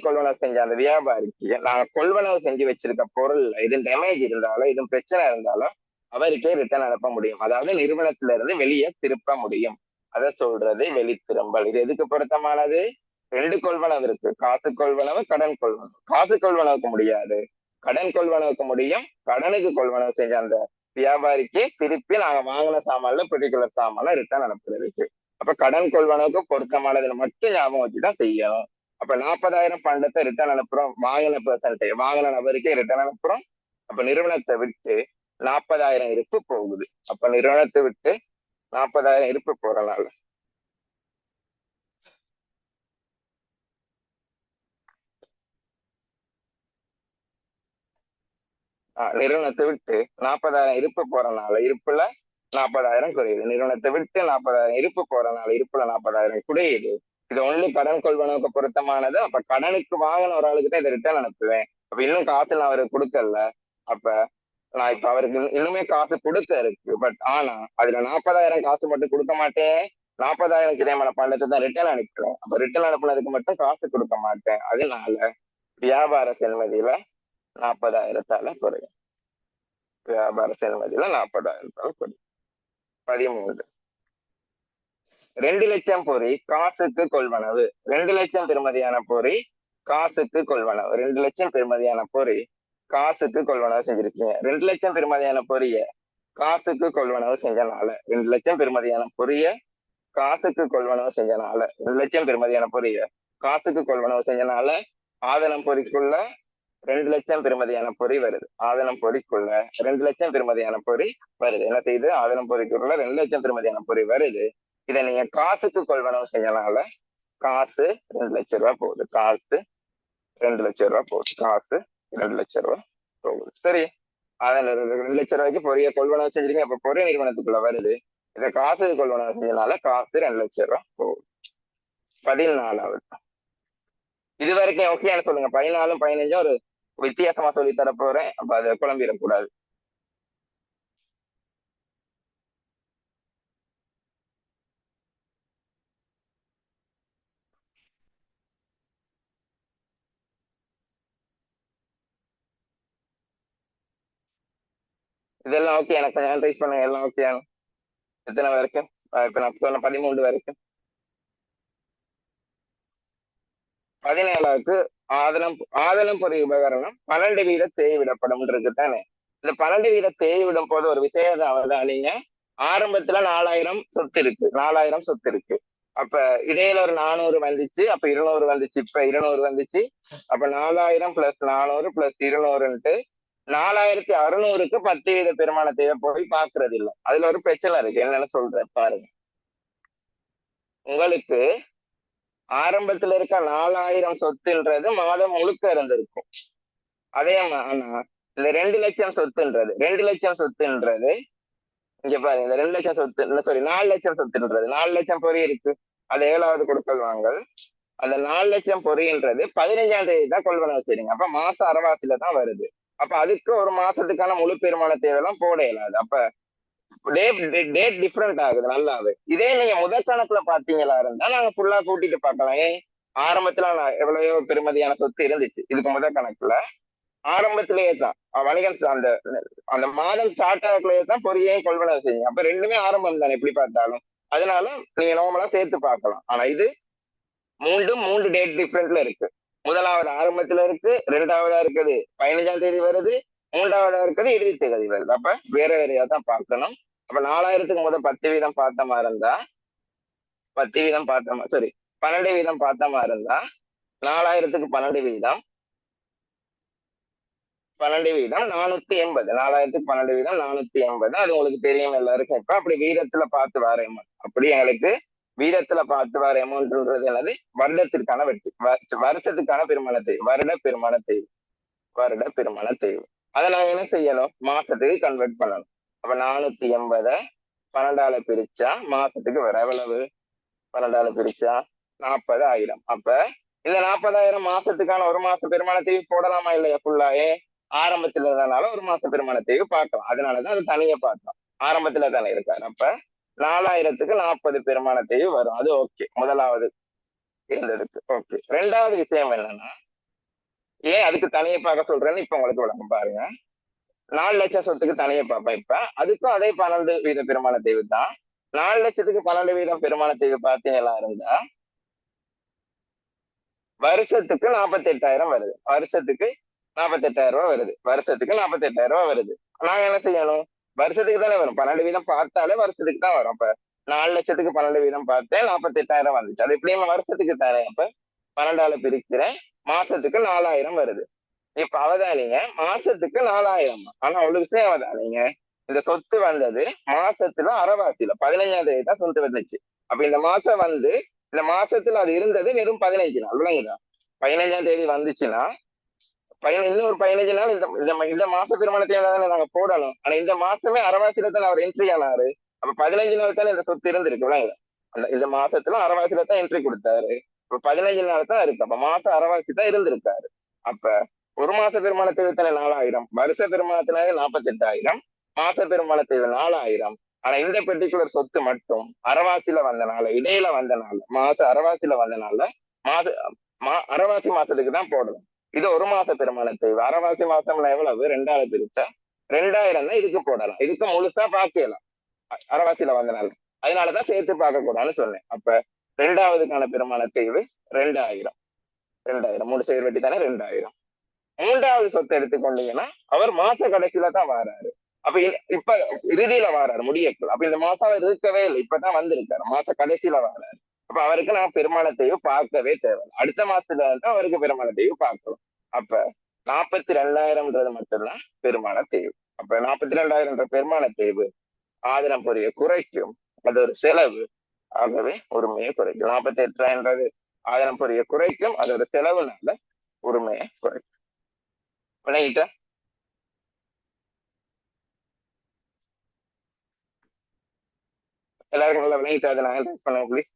கொள்வனவு செஞ்ச அந்த வியாபாரிக்கு நாங்க கொள்வனவு செஞ்சு வச்சிருக்க பொருள் எதுவும் டேமேஜ் இருந்தாலும் எதுவும் பிரச்சனை இருந்தாலும் அவருக்கே ரிட்டர்ன் அனுப்ப முடியும். அதாவது நிறுவனத்துல இருந்து வெளியே திருப்ப முடியும். அதை சொல்றது வெளித்திரும்பல். இது எதுக்கு பொருத்தமானது? 2 கொள்வனவு இருக்கு. காசு கொள்வனவு, கடன் கொள்வனவு. காசு கொள்வனவுக்கு முடியாது, கடன் கொள்வனவுக்கு முடியும். கடனுக்கு கொள்வனவு செஞ்ச அந்த வியாபாரிக்கு திருப்பி நாங்க வாங்கின சாமான்ல பெர்டிகுலர் சாமான ரிட்டர்ன் அனுப்புறதுக்கு. அப்ப கடன் கொள்வனவுக்கு பொருத்தமானதுல மட்டும் ஞாபகம் வச்சுதான் செய்யணும். அப்ப 40,000 பண்டத்தை ரிட்டர்ன் அனுப்புறோம், வாங்கின நபருக்கே ரிட்டர்ன் அனுப்புறோம். அப்ப நிறுவனத்தை விட்டு 40,000 இருப்பு போகுது. அப்ப நிறுவனத்தை விட்டு 40,000 இருப்பு போறனால நிறுவனத்தை விட்டு 40,000 இருப்பு போறனால இருப்புல 40,000 குறையுது. நிறுவனத்தை விட்டு 40,000 இருப்பு போறனால இருப்புல 40,000 குறையுது. இது ஒன்லி கடன் கொள்வனவுக்கு பொருத்தமானது. அப்ப கடனுக்கு வாங்கின ஒரு ஆளுக்கு தான் இதை ரிட்டர்ன் அனுப்புவேன். அப்ப இன்னும் காசு நான் அவருக்கு கொடுக்கல. அப்ப நான் இப்ப அவருக்கு இன்னுமே காசு கொடுக்க இருக்கு. பட் ஆனா அதுல 40,000 காசு மட்டும் கொடுக்க மாட்டேன். 40,000 கிடைமான பண்டத்தை தான் ரிட்டர்ன் அனுப்புறேன். அப்ப ரிட்டர்ன் அனுப்புனதுக்கு மட்டும் காசு கொடுக்க மாட்டேன். அதனால வியாபார செல்மதியில 40,000 குறையும். வியாபார செல்மதியில 40,000 குறையும். 13 2 லட்சம் பொறி காசுக்கு கொள்வனவு. 2 லட்சம் பெறுமதியான பொறி காசுக்கு கொள்வனவு. 2 லட்சம் பெறுமதியான பொறி காசுக்கு கொள்வனவு செஞ்சிருக்கீங்க. 2 லட்சம் பெறுமதியான பொரிய காசுக்கு கொள்வனவு செஞ்சனால 2 லட்சம் பெறுமதியான பொரிய காசுக்கு கொள்வனவு செஞ்சனால 2 லட்சம் பெறுமதியான பொரிய காசுக்கு கொள்வனவு செஞ்சனால ஆதனம் பொறிக்குள்ள 2 லட்சம் பெறுமதியான பொறி வருது. ஆதனம் பொறிக்குள்ள 2 லட்சம் பெறுமதியான பொறி வருது. என்ன செய்யுது? ஆதனம் பொறிக்குள்ள 2 லட்சம் பெறுமதியான பொறி வருது. இதை நீங்க காசுக்கு கொள்வனவு செஞ்சனால காசு 2 லட்சம் ரூபாய் போகுது. காசு 2 லட்சம் ரூபாய் போகுது. காசு 2 லட்சம் ரூபாய் போகுது. சரி, அதன் 2 லட்சம் ரூபாய்க்கு பொரிய கொள்வனவு செஞ்சிருக்கீங்க. அப்ப பொரிய நிறுவனத்துக்குள்ள வருது. இதை காசு கொள்வனவு செஞ்சனால காசு 2 லட்சம் ரூபாய் போகுது. 14வது இது வரைக்கும் ஓகேன்னு சொல்லுங்க. 14 15 ஒரு வித்தியாசமா சொல்லி தர போறேன். அப்ப அதை குழம்பிடக்கூடாது. இதெல்லாம் ஓகே. எனக்கு கொஞ்சம் அனலைஸ் பண்ணுங்க. எல்லாம் ஓகே. எத்தனை வரைக்கும்? இப்ப நான் சொன்ன 13 வரைக்கும். 17க்கு ஆதனம் பொறி உபகரணம் 12 வீத தேய்விடப்படும் இருக்குதானே. இந்த 12 வீத தேய்விடும் போது ஒரு விஷயம் அவதானிங்க. ஆரம்பத்துல 4,000 சொத்து இருக்கு. 4,000 சொத்து இருக்கு. அப்ப இடையில ஒரு 400 வந்துச்சு. அப்ப 200 வந்துச்சு. இப்ப 200 வந்துச்சு. அப்ப 4,000 பிளஸ் 400 பிளஸ் 200ன்ட்டு 4,600க்கு 10 வீத பெருமான தேவை போய் பாக்குறது இல்லை. அதுல ஒரு பிரச்சனை இருக்கு. என்னன்னு சொல்றேன் பாருங்க. உங்களுக்கு ஆரம்பத்துல இருக்க 4,000 சொத்துன்றது மாதம் முழுக்க இருந்திருக்கும். அதே ஆனா இந்த 2 லட்சம் சொத்துன்றது 2 லட்சம் சொத்துன்றது இங்க பாருங்க. இந்த 2 லட்சம் சொத்து சாரி 4 லட்சம் சொத்துன்றது 4 லட்சம் பொறி இருக்கு. அது 7வது கொடுக்கல் வாங்கல். அந்த 4 லட்சம் பொறின்றது 15ஆம் தேதி தான் கொள்வனவு செய்றீங்க. அப்ப மாசம் அரைவாசியில தான் வருது. அப்ப அதுக்கு ஒரு மாசத்துக்கான முழு பெருமான தேவையெல்லாம் போட இயலாது. அப்ப டேட் டிஃப்ரெண்ட் ஆகுது நல்லாவே. இதே நீங்க முதல் கணக்குல பாத்தீங்களா இருந்தா நாங்க ஃபுல்லா கூட்டிட்டு பார்க்கலாம். ஆரம்பத்துல எவ்வளவோ பெருமதியான சொத்து இருந்துச்சு. இதுக்கு முதல் கணக்குல ஆரம்பத்திலேயே தான் வணிகம் அந்த அந்த மாதம் ஸ்டார்ட் ஆகக்குள்ளேயே தான் பொறியை கொள்வனவு செய்யுங்க. அப்ப ரெண்டுமே ஆரம்பம் தானே எப்படி பார்த்தாலும். அதனால நீங்க நார்மலா சேர்த்து பார்க்கலாம். ஆனா இது மூன்று டேட் டிஃப்ரெண்ட்ல இருக்கு. முதலாவது ஆரம்பத்துல இருக்கு. 2வதா இருக்குது 15ஆம் தேதி வருது. 3வதா இருக்குது இறுதி தேதி வருது. அப்ப வேற வேறையா தான் பார்க்கணும். அப்ப 4,000க்கு முதல் 10 வீதம் பார்த்தமா இருந்தா 10 வீதம் பார்த்தமா சாரி 12 வீதம் பார்த்தமா இருந்தா 4,000க்கு 12 வீதம் 480. 4,000க்கு 12 வீதம் 480. அது உங்களுக்கு தெரியும் எல்லாருக்கும். இப்ப அப்படி வீதத்துல பார்த்து வர அமௌண்ட். அப்படி எங்களுக்கு வீதத்துல பார்த்து வர அமௌண்ட்ன்றது என்னது? வருடத்திற்கான வெற்றி, வருஷத்துக்கான பெருமான தேவை, வருட பெருமான தேவை. அதை நாங்க என்ன செய்யணும்? மாசத்துக்கு கன்வெர்ட் பண்ணணும். அப்ப 480 12ஆல பிரிச்சா மாசத்துக்கு வர எவ்வளவு? 12ஆல பிரிச்சா 40,000. அப்ப இந்த 40,000 மாசத்துக்கான ஒரு மாச பெருமான தேவை போடலாமா இல்லையா? ஃபுல்லாயே ஆரம்பத்துல இருந்தனால ஒரு மாச பெருமான தேவை பார்க்கலாம். அதனாலதான் அது தனியா பார்த்தோம். ஆரம்பத்துல தானே இருக்காரு. அப்ப 4,000க்கு 40 பெருமான தேவை வரும். அது ஓகே. முதலாவது இருந்ததுக்கு ஓகே. 2வது விஷயம் என்னன்னா, ஏன் அதுக்கு தனியை பார்க்க சொல்றேன்னு இப்ப உங்களுக்கு விளக்கம் பாருங்க. 4 லட்சம் சொத்துக்கு தனியை பார்ப்பேன். இப்ப அதுக்கும் அதே 12 வீத பெருமான தேவை தான். 4 லட்சத்துக்கு 12 வீதம் பெருமான தேவை பார்த்தீங்களா இருந்தா வருஷத்துக்கு 48,000 வருது. வருஷத்துக்கு 48,000 ரூபாய் வருது. வருஷத்துக்கு 48,000 ரூபாய் வருது. நாங்க என்ன செய்யணும்? வருஷத்துக்கு தானே வரும். 12 வீதம் பார்த்தாலே வருஷத்துக்கு தான் வரும். அப்ப 4 லட்சத்துக்கு 12 வீதம் பார்த்தேன் 48,000 வந்துச்சு. அது எப்படியும் வருஷத்துக்கு தரேன். அப்ப 12ஆல பிரிக்கிறேன். மாசத்துக்கு 4,000 வருது. இப்ப அவதானிங்க, மாசத்துக்கு 4,000. ஆனா ஒரு விஷயம் அவதானிங்க, இந்த சொத்து வந்தது மாசத்துல அரைவாசியில 15ஆம் தேதி தான் சொத்து வந்துச்சு. அப்ப இந்த மாசம் வந்து இந்த மாசத்துல அது இருந்தது வெறும் 15 நாள். விளங்குதா? 15ஆம் தேதி வந்துச்சுன்னா இன்னும் ஒரு 15 நாள் இந்த மாச பெருமானத்தை தானே நாங்க போடணும். ஆனா இந்த மாசமே அரைவாசியில தானே அவர் என்ட்ரி ஆனாரு. அப்ப 15 நாள் தானே இந்த சொத்து இருந்திருக்குல்ல. இந்த மாசத்துல அரைவாசியில தான் என்ட்ரி கொடுத்தாரு. இப்ப 15 நாள் தான் இருக்கு. அப்ப மாசம் அரைவாசி தான் இருந்திருக்காரு. அப்ப ஒரு மாச பெருமான தேவை தானே 4000, வருஷ பெருமானத்தினாலே 48,000, மாச பெருமான தேவை 4000. ஆனா இந்த பெர்டிகுலர் சொத்து மட்டும் அரைவாசியில வந்தனால, இடையில வந்தனால, மாச அரைவாசியில வந்தனால மாத அரைவாசி மாசத்துக்கு தான் போடணும். இது ஒரு மாச பெருமான தேவை. அரைவாசி மாசம்ல எவ்வளவு? 2000 பிரிச்சா 2000 தான் இதுக்கு போடலாம். இதுக்கு முழுசா பாக்கலாம் அரைவாசியில வந்தனால. அதனாலதான் சேர்த்து பார்க்க கூடாதுன்னு சொன்னேன். அப்ப ரெண்டாவதுக்கான பெருமான தேவை 2000. 2000 மூணு செயல் வட்டி தானே 2000. மூன்றாவது சொத்தை எடுத்துக்கொண்டீங்கன்னா அவர் மாச கடைசியில தான் வாராரு. அப்ப இப்ப இறுதியில வாராரு, முடியக்கூடாது. அப்ப இந்த மாசம் அவர் இருக்கவே இல்லை, இப்பதான் வந்திருக்காரு, மாச கடைசியில வாராரு. அப்ப அவருக்கு நான் பெருமானத்தையும் பார்க்கவே தேவை. அடுத்த மாசத்துல தான் அவருக்கு பெருமானத்தையும் பார்க்கலாம். அப்ப 42,000ன்றது மட்டும்தான் பெருமான தேவை. அப்ப 42,000 பெருமான தேவை ஆதரம் புரிய குறைக்கும். அது ஒரு செலவு. ஆகவே உரிமையை குறைக்கும். 48,000ன்றது ஆதரம் புரிய குறைக்கும். அது ஒரு செலவுனால உரிமையை குறைக்கும். விளங்கிட்டா? எல்லாருக்கும் நல்லா விளங்கிட்டா? அதை நான் அனலைஸ் பண்ணுங்க ப்ளீஸ்.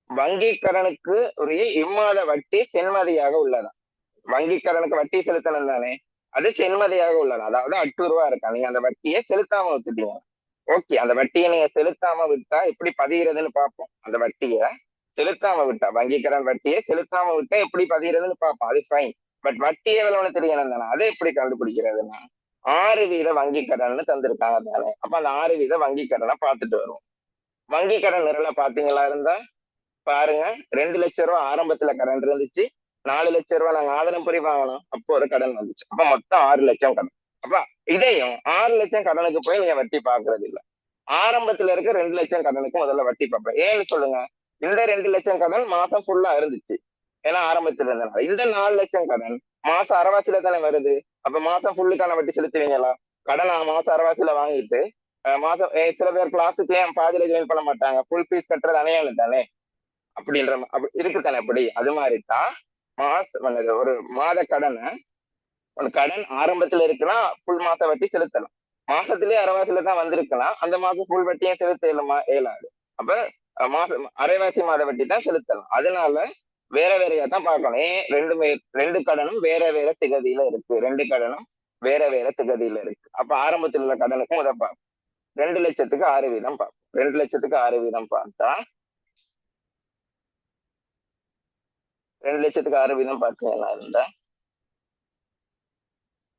வங்கி கடனுக்கு உரிய இம்மாத வட்டி சென்மதியாக உள்ளதா? வங்கி கடனுக்கு வட்டி செலுத்தணும் தானே, அது சென்மதியாக உள்ளதா? அதாவது 8 ரூபா இருக்கா, நீங்க அந்த வட்டியை செலுத்தாம விட்டுட்டீங்க. ஓகே, அந்த வட்டியை நீங்க செலுத்தாம விட்டா எப்படி பதிகிறதுன்னு பார்ப்போம். அந்த வட்டியை செலுத்தாம விட்டா, வங்கி கடன் வட்டியை செலுத்தாம விட்டா எப்படி பதிகிறதுன்னு பார்ப்போம். அது ஃபைன். பட் வட்டி எவ்வளவுன்னு தெரியணும் தானே. அதை எப்படி கண்டுபிடிக்கிறதுன்னா 6% வங்கி கடன்னு தந்திருக்காங்க தானே. அப்ப அந்த 6% வங்கி கடனை பார்த்துட்டு வருவோம். வங்கி கடன் நிரல பாத்தீங்களா இருந்தா பாருங்க. 2 லட்சம் ரூபாய் ஆரம்பத்துல கடன் இருந்துச்சு. 4 லட்சம் ரூபாய் நாங்க ஆதனம் புரி வாங்கணும், அப்போ ஒரு கடன் வந்துச்சு. அப்ப மொத்தம் 6 லட்சம் கடன். அப்ப இதையும் 6 லட்சம் கடனுக்கு போய் நீங்க வட்டி பாக்குறது இல்ல. ஆரம்பத்துல இருக்க 2 லட்சம் கடனுக்கு முதல்ல வட்டி பார்ப்பேன். ஏன்னு சொல்லுங்க. இந்த 2 லட்சம் கடன் மாசம் ஃபுல்லா இருந்துச்சு, ஏன்னா ஆரம்பத்துல இருந்தனால. இந்த 4 லட்சம் கடன் மாசம் அரைவாசியில தானே வருது. அப்ப மாசம் ஃபுல்லுக்கான வட்டி செலுத்துவீங்களா? கடன் மாசம் அரைவாசியில வாங்கிட்டு மாசம் சில பேர் கிளாஸுக்கு ஏன் பாதியில ஜாயின் பண்ண மாட்டாங்க, ஃபுல் ஃபீஸ் கட்டுறது அணையானு தானே. அப்படின்ற இருக்குத்தானே. அப்படி அது மாதிரிதான் ஒரு மாத கடனை, ஒரு கடன் ஆரம்பத்துல இருக்குன்னா ஃபுல் மாச வட்டி செலுத்தலாம். மாசத்திலேயே அரைவாசியில தான் வந்திருக்கலாம், அந்த மாசம் ஃபுல் வட்டியும் செலுத்த இயலாது. அப்ப மாசம் அரைவாசி மாத வட்டி தான் செலுத்தலாம். அதனால வேற வேறையா தான் பார்க்கணும். ரெண்டு கடனும் வேற வேற திகதியில இருக்கு. ரெண்டு கடனும் வேற வேற திகதியில இருக்கு. அப்ப ஆரம்பத்தில் உள்ள கடனுக்கும் இதை பார்ப்போம். 2 லட்சத்துக்கு 6% பார்ப்போம். 2 லட்சத்துக்கு 6% பார்த்தா 2 லட்சத்துக்கு 6% பார்த்தீங்கன்னா இருந்தா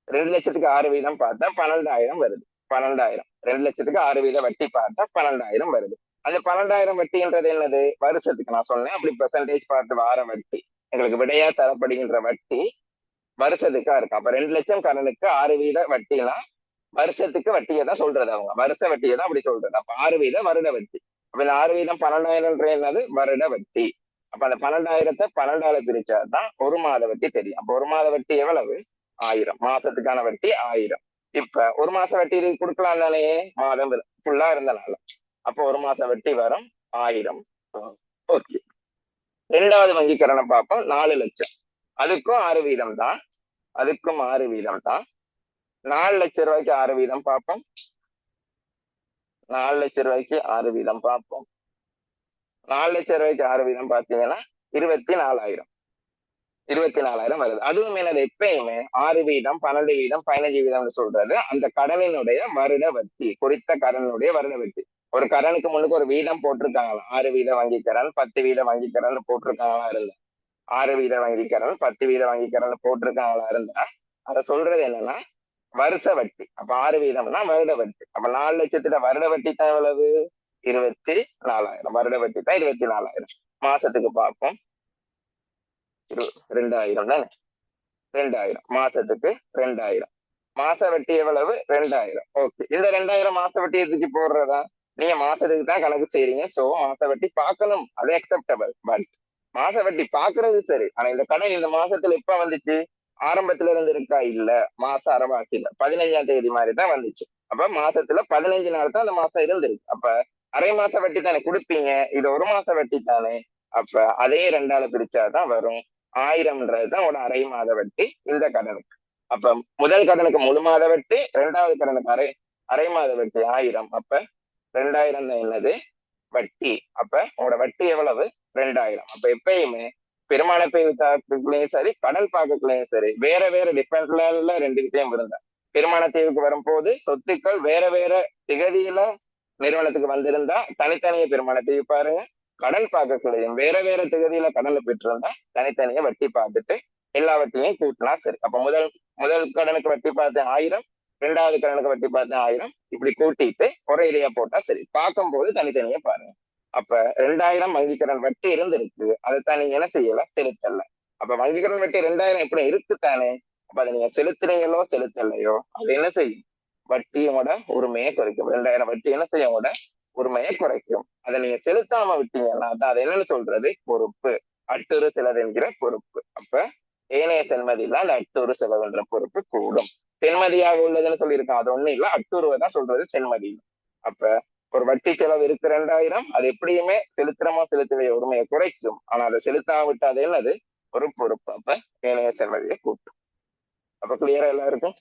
2 லட்சத்துக்கு 6% பார்த்தா 12,000 வருது. 12,000. 2 லட்சத்துக்கு 6% வட்டி பார்த்தா 12,000 வருது. அந்த 12,000 வட்டின்றது என்னது? வருஷத்துக்கு நான் சொன்னேன். அப்படி பெர்சன்டேஜ் பார்த்து வார வட்டி, எங்களுக்கு விடையா தரப்படுகின்ற வட்டி வருஷத்துக்கா இருக்கு. அப்ப 2 லட்சம் கடனுக்கு 6% வட்டினா வருஷத்துக்கு வட்டியை தான் சொல்றது. அவங்க வருஷ வட்டியை தான் அப்படி சொல்றது. அப்ப 6% வருட வட்டி. அப்ப இந்த 6% 12,000 என்னது? வருட வட்டி. அப்ப அந்த 12,000 12ஆல பிரிச்சாதான் ஒரு மாத வட்டி தெரியும். அப்ப ஒரு மாத வட்டி எவ்வளவு? 1000. மாசத்துக்கான வட்டி 1000. இப்ப ஒரு மாச வட்டி இது கொடுக்கலாம் தானே, மாதம் ஃபுல்லா இருந்தனால. அப்ப ஒரு மாச வட்டி வரும் 1000. ஓகே. ரெண்டாவது வங்கி கடனை பார்ப்போம். 4 லட்சம். அதுக்கும் 6% தான். அதுக்கும் 6% தான். 4 லட்சம் ரூபாய்க்கு 6% பார்ப்போம். 4 லட்சம் ரூபாய்க்கு 6% பார்ப்போம். 4 லட்சம் ரூபாய்க்கு 6% பார்த்தீங்கன்னா 24,000. 24,000 வருது. அதுவும் என்னது? எப்பயுமே 6%, 12%, 15% சொல்றது அந்த கடனினுடைய வருட வட்டி, குறித்த கடனுடைய வருட வட்டி. ஒரு கடனுக்கு முன்னுக்கு ஒரு வீதம் போட்டிருக்காங்களா? 6% வங்கி கடன், 10% வங்கி கடன் போட்டிருக்காங்களா இருந்தா, 6% வங்கி கடன், 10% வங்கி கடன் போட்டிருக்காங்களா இருந்தா அதை சொல்றது என்னன்னா வருஷ வட்டி. அப்ப 6%னா வருட வட்டி. அப்ப 4 லட்சத்துல வருட வட்டி தான் எவ்வளவு? 24,000. வருட வட்டி தான் 24,000. மாசத்துக்கு பார்ப்போம். 2,000 தானே. 2,000 மாசத்துக்கு 2,000. மாச வட்டி எவ்வளவு? 2,000. ஓகே. இந்த 2,000 மாச வட்டி எதுக்கு போடுறதா? நீங்க மாசத்துக்கு தான் கணக்கு செய்றீங்க. சோ மாச வட்டி பார்க்கணும், அது அக்செப்டபிள். பட் மாச வட்டி பாக்குறது சரி. ஆனா இந்த கடன் இந்த மாசத்துல எப்ப வந்துச்சு? ஆரம்பத்துல இருந்து இருக்கா? இல்ல. மாச அரைவாசி இல்ல. 15ஆம் தேதி மாதிரி தான் வந்துச்சு. அப்ப மாசத்துல 15 நாள் தான் அந்த மாசம் இருந்திருக்கு. அப்ப அரை மாச வட்டி தானே குடுப்பீங்க. இது 1 மாச வட்டி தானே. அப்ப அதையே 2ஆல பிரிச்சாதான் வரும். 1000ன்றதுதான் உங்களோட அரை மாத வட்டி இந்த கடனுக்கு. அப்ப முதல் கடனுக்கு முழு மாத வட்டி, 2வது கடனுக்கு அரை மாத வட்டி 1000. அப்ப 2000 தான் என்னது? வட்டி. அப்ப உங்களோட வட்டி எவ்வளவு? 2000. அப்ப எப்பயுமே பெருமான தீவுக்குள்ளேயும் சரி, கடல் பாக்கக்குள்ளேயும் சரி, வேற வேற டிஃபரெண்ட்ல 2 விஷயம் இருந்தா. பெருமான தீவுக்கு வரும்போது சொத்துக்கள் வேற வேற திகதியில நிறுவனத்துக்கு வந்திருந்தா தனித்தனியே பெருமான தீவு பாருங்க. கடன் பார்க்கக்குள்ளேயும் வேற வேற திகதியில கடனை பெற்றிருந்தா தனித்தனியே வட்டி பார்த்துட்டு எல்லா வட்டியும் கூட்டினா சரி. அப்ப முதல் முதல் கடனுக்கு வட்டி பார்த்தேன் 1000, 2வது கடனுக்கு வட்டி பார்த்தேன் 1000, இப்படி கூட்டிட்டு ஒரே இதையா போட்டா சரி. பார்க்கும்போது தனித்தனியே பாருங்க. அப்ப 2000 வங்கி கடன் வட்டி இருந்திருக்கு. அதைத்தான் நீங்க என்ன செய்யல? செலுத்தல. அப்ப வங்கி கடன் வட்டி 2000 எப்படி இருக்குத்தானே. அப்ப அதை நீங்க செலுத்துறீங்களோ செலுத்தலையோ அது என்ன செய்யும்? வட்டியோட உரிமையை குறைக்கும். 2000 வட்டி என்ன செய்யும்? உங்களோட உரிமையை குறைக்கும். அதை நீங்க செலுத்தாம விட்டீங்கன்னா அதான் அது என்னன்னு சொல்றது? பொறுப்பு. அட்டுறு செலவு என்கிற பொறுப்பு. அப்ப ஏனைய செல்மதியில அந்த அட்டுறு செலவுன்ற பொறுப்பு கூடும். சென்மதியாக உள்ளதுன்னு சொல்லியிருக்கான். அது ஒண்ணும் இல்ல, அட்டுருவை தான் சொல்றது சென்மதி. அப்ப ஒரு வட்டி செலவு இருக்கு 2000, அது எப்படியுமே செலுத்துறமோ செலுத்துவைய உரிமையை குறைக்கும். ஆனா அதை செலுத்தாம விட்டு அது என்னது? ஒரு பொறுப்பு. அப்ப ஏனைய செல்வதியை கூட்டும். அப்ப கிளியரா எல்லாருக்கும்?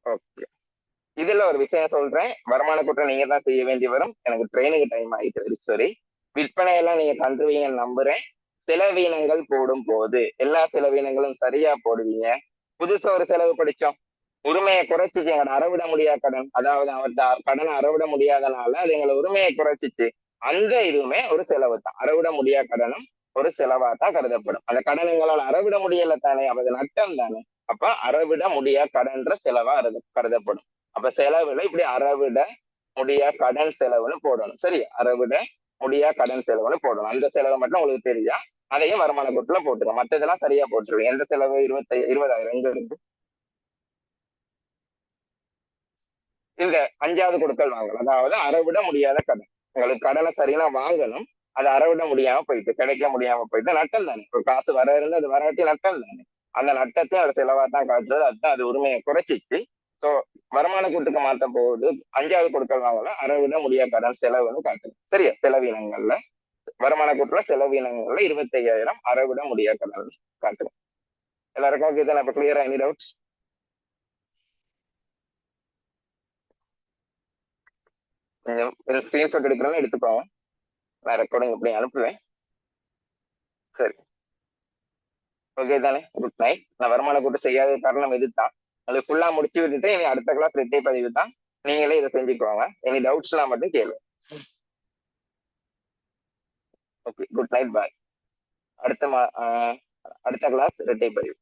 ஓகே. இதுல ஒரு விஷயம் சொல்றேன். வருமான குற்றம் நீங்க தான் செய்ய வேண்டி வரும். எனக்கு ட்ரெயினுக்கு டைம் ஆயிட்டு வெரி சாரி. விற்பனை எல்லாம் நீங்க தந்துருவீங்க நம்புறேன். செலவீனங்கள் போடும் போது எல்லா செலவீனங்களும் சரியா போடுவீங்க. புதுசா ஒரு செலவு படிச்சோம். உரிமையை குறைச்சிச்சு. எங்களை அறவிட முடியாத கடன், அதாவது அவர்கிட்ட கடனை அறவிட முடியாதனால அது எங்களை உரிமையை குறைச்சிச்சு. அந்த இதுவுமே ஒரு செலவு தான். அறவிட முடியாத கடனும் ஒரு செலவா தான் கருதப்படும். அந்த கடன் எங்களால் அறவிட முடியல தானே, அது நட்டம் தானே. அப்ப அறவிட முடியாத கடன்ற செலவா கருதப்படும். அப்ப செலவுல இப்படி அறவிட முடியா கடன் செலவுன்னு போடணும். சரி, அறவிட முடியா கடன் செலவுன்னு போடணும். அந்த செலவு மட்டும் உங்களுக்கு தெரியா, அதையும் வருமான கூட்டுல போட்டுருங்க. மத்ததெல்லாம் சரியா போட்டுருவீங்க. எந்த செலவு? 20,000 எங்க இருக்கு? இந்த 5வது கொடுக்கல் வாங்கல், அதாவது அறவிட முடியாத கடன். உங்களுக்கு கடனை சரியா வாங்கணும், அது அறவிட முடியாம போயிட்டு, கிடைக்க முடியாம போயிட்டு நட்டம் தானே. ஒரு காசு வர இருந்து அது வராட்டி நட்டம் தானே. அந்த நட்டத்தையும் அது செலவா தான் காட்டுறது. அதுதான் அது உரிமையை குறைச்சிச்சு. சோ வருமான கூட்டுக்கு மாத்த போகுது. 5வது கொடுக்கல் வாங்கல அறவிட முடியாத கடன் செலவுன்னு காட்டுது. சரியா? செலவினங்கள்ல வருமான கூட்டுல செலவினங்கள்ல 25,000 அறவிட முடியாத கடன் காட்டுது. எல்லாருக்கும் ஓகே தானே? இப்ப கிளியரா? Any doubts? நீங்க ஸ்கிரீன்ஷாட் எடுக்கிறோன்னு எடுத்துக்கோங்க. நான் ரெக்கார்டிங் இப்படி அனுப்புவேன். சரி, ஓகே தானே? Good night. நான் வருமான கூட்டு செய்யாத காரணம் இதுதான். அது ஃபுல்லா முடிச்சு விட்டுட்டு இனி அடுத்த கிளாஸ் ரெட்டை பதிவு தான். நீங்களே இதை செஞ்சுக்கோங்க. எனி டவுட்ஸ்லாம் மட்டும் கேளு. ஓகே, குட் நைட், பாய். அடுத்த அடுத்த கிளாஸ் ரெட்டை பதிவு.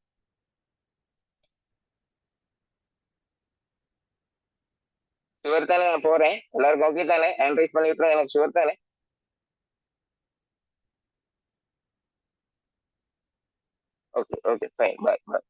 ஷுவர் தானே? நான் போறேன். எல்லாருக்கும் ஓகே தானே? ஹேண்ட் ரைஸ் பண்ணி விட்டுருங்க. எனக்கு ஷுவர் தானே? ஓகே ஓகே, ஃபைன், பாய் பாய்.